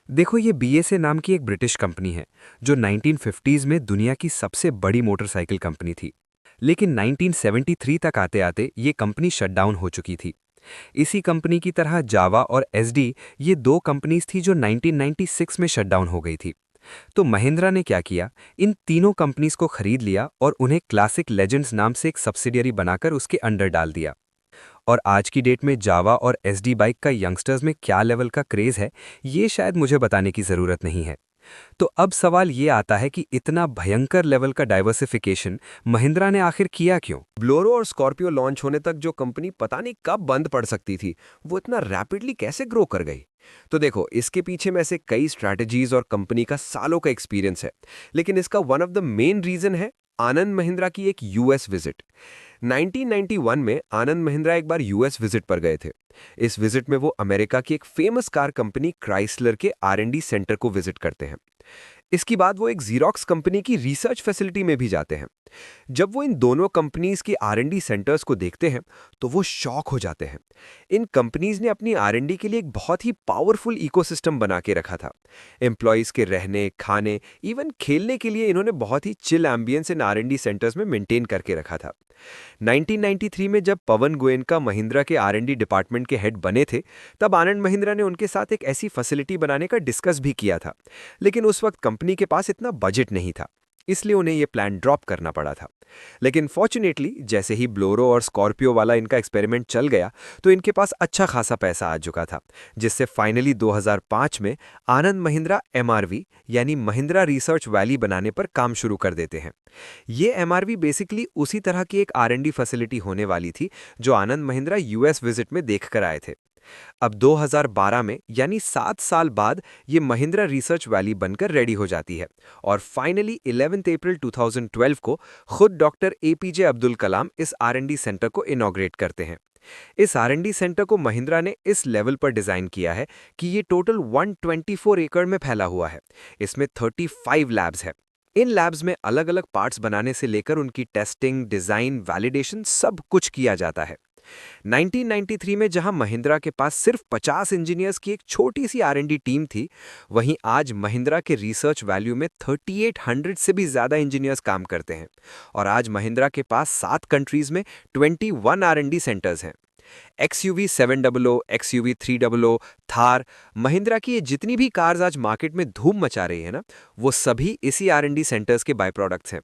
देखो, ये BSA नाम की एक ब्रिटिश कंपनी है जो 1950s में दुनिया की सबसे बड़ी मोटरसाइकिल कंपनी थी। लेकिन 1973 तक आते आते ये कंपनी शटडाउन हो चुकी थी। इसी कंपनी की तरह जावा और SD ये दो कंपनीज थी जो 1996 में शटडाउन हो गई थी। तो महिंद्रा ने क्या किया, इन तीनों कंपनीज को खरीद लिया और उन्हें क्लासिक लेजेंड्स नाम से एक सब्सिडियरी बनाकर उसके अंडर डाल दिया। और आज की डेट में जावा और SD बाइक का यंगस्टर्स में क्या लेवल का क्रेज है, ये शायद मुझे बताने की ज़रूरत नहीं है। तो अब सवाल ये आता है कि इतना भयंकर लेवल का डाइवर्सिफिकेशन महिंद्रा ने आखिर किया क्यों? ब्लोरो और स्कॉर्पियो लॉन्च होने तक जो कंपनी पता नहीं कब बंद पड़ सकती थी, वो इतना रैपिडली कैसे ग्रो कर गई? तो देखो, इसके पीछे में से कई स्ट्रैटेजीज और कंपनी का सालों का एक्सपीरियंस है, लेकिन इसका one of the main reason है आनंद महिंद्रा की एक US विजिट। 1991 में आनंद महिंद्रा एक बार यूएस विजिट पर गए थे। इस विजिट में वो अमेरिका की एक फेमस कार कंपनी क्राइसलर के आर&डी सेंटर को विजिट करते हैं। इसके बाद वो एक जीरोक्स कंपनी की रिसर्च फैसिलिटी में भी जाते हैं। जब वो इन दोनों कंपनीज के आर&डी सेंटर्स को देखते हैं तो वो शॉक हो जाते हैं। इन कंपनीज ने अपनी आर&डी के लिए एक बहुत ही पावरफुल इकोसिस्टम बना के रखा था। एम्प्लॉयज के रहने, खाने, इवन खेलने के लिए इन्होंने बहुत ही चिल एम्बियंस इन आर&डी सेंटर्स में मेंटेन करके रखा था। 1993 में जब पवन गोयनका महिंद्रा के आर&डी डिपार्टमेंट के हेड बने थे, तब आनंद महिंद्रा ने उनके साथ एक ऐसी फैसिलिटी बनाने का डिस्कस भी किया था, लेकिन उस वक्त कंपनी के पास इतना बजट नहीं था, इसलिए उन्हें यह प्लान ड्रॉप करना पड़ा था। लेकिन फॉर्चुनेटली जैसे ही ब्लोरो और स्कॉर्पियो वाला इनका एक्सपेरिमेंट चल गया तो इनके पास अच्छा खासा पैसा आ चुका था, जिससे फाइनली 2005 में आनंद महिंद्रा एमआरवी यानी महिंद्रा रिसर्च वैली बनाने पर काम शुरू कर देते हैं। ये एमआरवी बेसिकली उसी तरह की एक आर&डी फैसिलिटी होने वाली थी जो आनंद महिंद्रा यूएस विजिट में देख कर आए थे। अब 2012 में यानी 7 साल बाद ये महिंद्रा रिसर्च वैली बनकर रेडी हो जाती है और फाइनली 11 अप्रैल 2012 को खुद डॉक्टर एपीजे अब्दुल कलाम इस आर&डी सेंटर को इनॉग्रेट करते हैं। इस आर&डी सेंटर को महिंद्रा ने इस लेवल पर डिजाइन किया है कि ये टोटल 124 एकड़ में फैला हुआ है। इसमें 35 लैब्स है। इन लैब्स में अलग अलग पार्ट्स बनाने से लेकर उनकी टेस्टिंग, डिजाइन, वैलिडेशन सब कुछ किया जाता है। 1993 में जहां महिंद्रा के पास सिर्फ 50 इंजीनियर्स की एक छोटी सी आर&डी टीम थी, वहीं आज महिंद्रा के रिसर्च वैल्यू में 3800 से भी ज्यादा इंजीनियर्स काम करते हैं और आज महिंद्रा के पास 7 कंट्रीज में 21 आर&डी सेंटर्स हैं। XUV 700, XUV 300, थार, महिंद्रा की ये जितनी भी कार्स आज मार्केट में धूम मचा रही है ना, वो सभी इसी आर&डी सेंटर्स के बाय प्रोडक्ट्स हैं।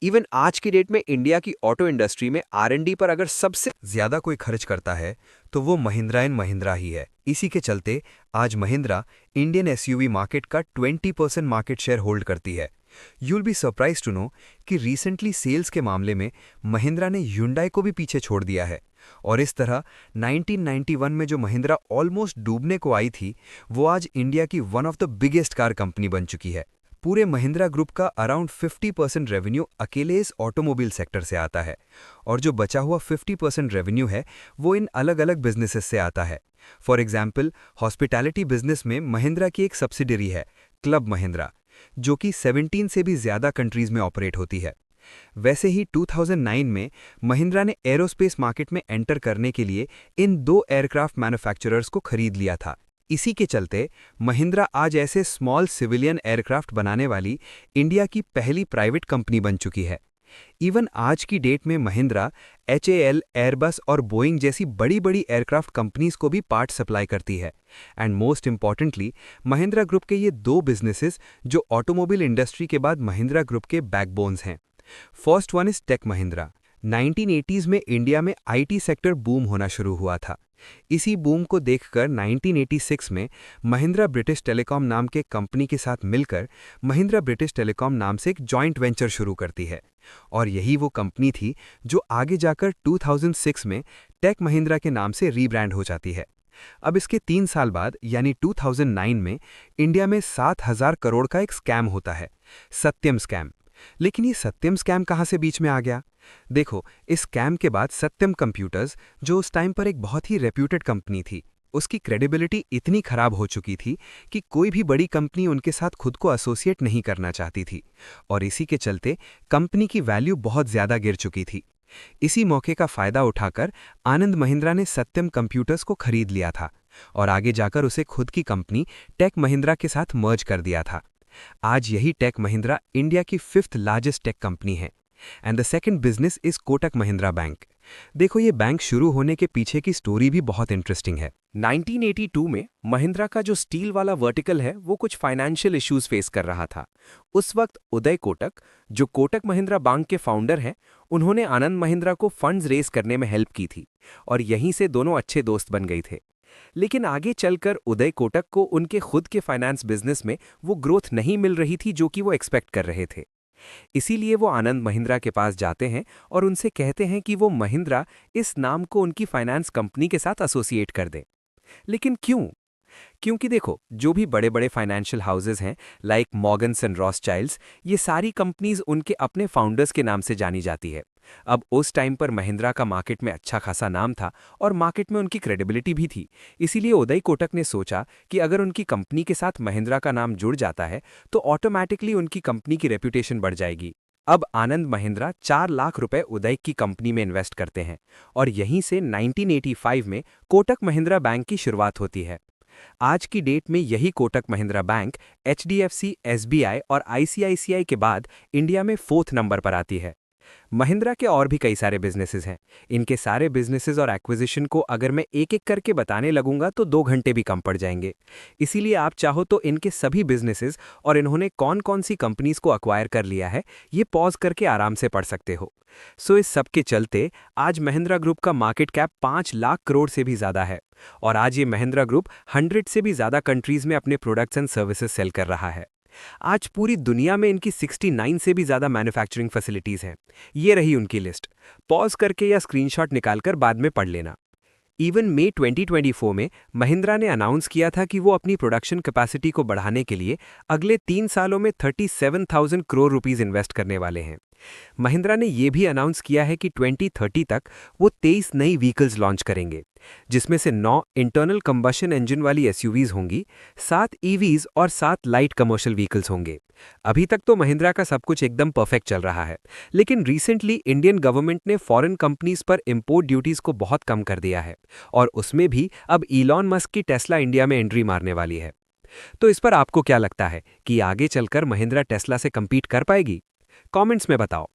इवन आज की डेट में इंडिया की ऑटो इंडस्ट्री में आर&डी पर अगर सबसे ज्यादा कोई खर्च करता है तो वो महिंद्रा एंड महिंद्रा ही है। इसी के चलते आज महिंद्रा इंडियन एसयूवी मार्केट का 20% मार्केट शेयर होल्ड करती है। You'll be surprise to know कि रिसेंटली सेल्स के मामले में महिंद्रा ने ह्युंडई को भी पीछे छोड़ दिया है और इस तरह 1991 में जो महिंद्रा ऑलमोस्ट डूबने को आई थी, वो आज इंडिया की one of the biggest car company बन चुकी है। पूरे महिंद्रा ग्रुप का अराउंड 50% रेवेन्यू अकेले इस ऑटोमोबाइल सेक्टर से आता है और जो बचा हुआ 50% रेवेन्यू है वो इन अलग अलग बिजनेसेस से आता है। फॉर एग्जाम्पल, हॉस्पिटैलिटी बिजनेस में महिंद्रा की एक सब्सिडरी है क्लब महिंद्रा, जो कि 17 से भी ज्यादा कंट्रीज में ऑपरेट होती है। वैसे ही 2009 में महिंद्रा ने एरोस्पेस मार्केट में एंटर करने के लिए इन 2 एयरक्राफ्ट मैन्युफैक्चरर्स को खरीद लिया था। इसी के चलते महिंद्रा आज ऐसे स्मॉल सिविलियन एयरक्राफ्ट बनाने वाली इंडिया की पहली प्राइवेट कंपनी बन चुकी है। इवन आज की डेट में महिंद्रा HAL, एयरबस और बोइंग जैसी बड़ी बड़ी एयरक्राफ्ट कंपनीज को भी पार्ट सप्लाई करती है। And most importantly, Mahindra group के ये 2 बिजनेसेस जो ऑटोमोबाइल इंडस्ट्री के बाद महिंद्रा ग्रुप के बैकबोन्स हैं। First one is Tech Mahindra. 1980s में इंडिया में IT सेक्टर बूम होना शुरू हुआ था। इसी बूम को देखकर 1986 में महिंद्रा ब्रिटिश टेलीकॉम नाम के कंपनी के साथ मिलकर महिंद्रा ब्रिटिश टेलीकॉम नाम से एक जॉइंट वेंचर शुरू करती है और यही वो कंपनी थी जो आगे जाकर 2006 में टेक महिंद्रा के नाम से रीब्रांड हो जाती है। अब इसके 3 साल बाद यानी 2009 में इंडिया में 7,000 करोड़ का एक स्कैम होता है, सत्यम स्कैम। लेकिन ये सत्यम स्कैम कहाँ से बीच में आ गया? देखो, इस स्कैम के बाद सत्यम कंप्यूटर्स, जो उस टाइम पर एक बहुत ही रेप्यूटेड कंपनी थी, उसकी क्रेडिबिलिटी इतनी खराब हो चुकी थी कि कोई भी बड़ी कंपनी उनके साथ खुद को एसोसिएट नहीं करना चाहती थी और इसी के चलते कंपनी की वैल्यू बहुत ज्यादा गिर चुकी थी। इसी मौके का फायदा उठाकर आनंद महिंद्रा ने सत्यम कंप्यूटर्स को खरीद लिया था और आगे जाकर उसे खुद की कंपनी टेक महिंद्रा के साथ मर्ज कर दिया था। आज यही टेक महिंद्रा इंडिया की 5th लार्जेस्ट टेक कंपनी है and the second business is Kotak Mahindra bank. देखो, ये बैंक शुरू होने के पीछे की स्टोरी भी बहुत इंटरेस्टिंग है। 1982 में महिंद्रा का जो स्टील वाला वर्टिकल है वो कुछ फाइनेंशियल इश्यूज फेस कर रहा था। उस वक्त उदय कोटक, जो कोटक महिंद्रा बैंक के फाउंडर हैं, उन्होंने आनंद महिंद्रा को फंड्स रेज करने में हेल्प की थी और यहीं से दोनों अच्छे दोस्त बन गए थे। लेकिन आगे चलकर उदय कोटक को उनके खुद के फाइनेंस बिजनेस में वो ग्रोथ नहीं मिल रही थी जो कि वो एक्सपेक्ट कर रहे थे। इसीलिए वो आनंद महिंद्रा के पास जाते हैं और उनसे कहते हैं कि वो महिंद्रा इस नाम को उनकी फाइनेंस कंपनी के साथ एसोसिएट कर दें। लेकिन क्यों? क्योंकि देखो, जो भी बड़े बड़े फाइनेंशियल हाउसेज हैं लाइक मॉर्गन्स एंड रॉथस्चाइल्ड्स, ये सारी कंपनीज उनके अपने फाउंडर्स के नाम से जानी जाती है। अब उस टाइम पर महिंद्रा का मार्केट में अच्छा खासा नाम था और मार्केट में उनकी क्रेडिबिलिटी भी थी। इसीलिए उदय कोटक ने सोचा कि अगर उनकी कंपनी के साथ महिंद्रा का नाम जुड़ जाता है तो ऑटोमैटिकली उनकी कंपनी की रेपुटेशन बढ़ जाएगी। अब आनंद महिंद्रा 4 लाख रुपए उदय की कंपनी में इन्वेस्ट करते हैं और यहीं से 1985 में कोटक महिंद्रा बैंक की शुरुआत होती है। आज की डेट में यही Kotak Mahindra bank HDFC, SBI और ICICI के बाद इंडिया में 4th नंबर पर आती है। महिंद्रा के और भी कई सारे बिजनेसेस हैं। इनके सारे बिजनेसेस और एक्विजिशन को अगर मैं एक एक करके बताने लगूंगा तो 2 घंटे भी कम पड़ जाएंगे। इसीलिए आप चाहो तो इनके सभी बिजनेसेस और इन्होंने कौन कौन सी कंपनीज को अक्वायर कर लिया है ये पॉज करके आराम से पढ़ सकते हो। सो इस सब के चलते आज महिंद्रा ग्रुप का मार्केट कैप 5 लाख करोड़ से भी ज्यादा है और आज ये महिंद्रा ग्रुप 100 से भी ज्यादा कंट्रीज में अपने प्रोडक्ट्स एंड सर्विसेज सेल कर रहा है। आज पूरी दुनिया में इनकी 69 से भी ज्यादा मैन्युफैक्चरिंग फैसिलिटीज हैं। ये रही उनकी लिस्ट। पॉज करके या स्क्रीनशॉट निकालकर बाद में पढ़ लेना। इवन मई 2024 में महिंद्रा ने अनाउंस किया था कि वो अपनी प्रोडक्शन कैपेसिटी को बढ़ाने के लिए अगले 3 सालों में 37,000 करोड़ रुपीस इन्वेस्ट करने वाले हैं। महिंद्रा ने यह भी अनाउंस किया है कि 2030 तक वो 23 नई व्हीकल्स लॉन्च करेंगे, जिसमें से 9 इंटरनल कंबशन इंजन वाली एसयूवीज होंगी, 7 ईवीज और 7 लाइट कमर्शियल व्हीकल्स होंगे। अभी तक तो महिंद्रा का सब कुछ एकदम परफेक्ट चल रहा है, लेकिन रिसेंटली इंडियन गवर्नमेंट ने फॉरेन कंपनीज पर इंपोर्ट ड्यूटीज को बहुत कम कर दिया है और उसमें भी अब इलॉन मस्क की टेस्ला इंडिया में एंट्री मारने वाली है। तो इस पर आपको क्या लगता है कि आगे चलकर महिंद्रा टेस्ला से कंपीट कर पाएगी? कमेंट्स में बताओ।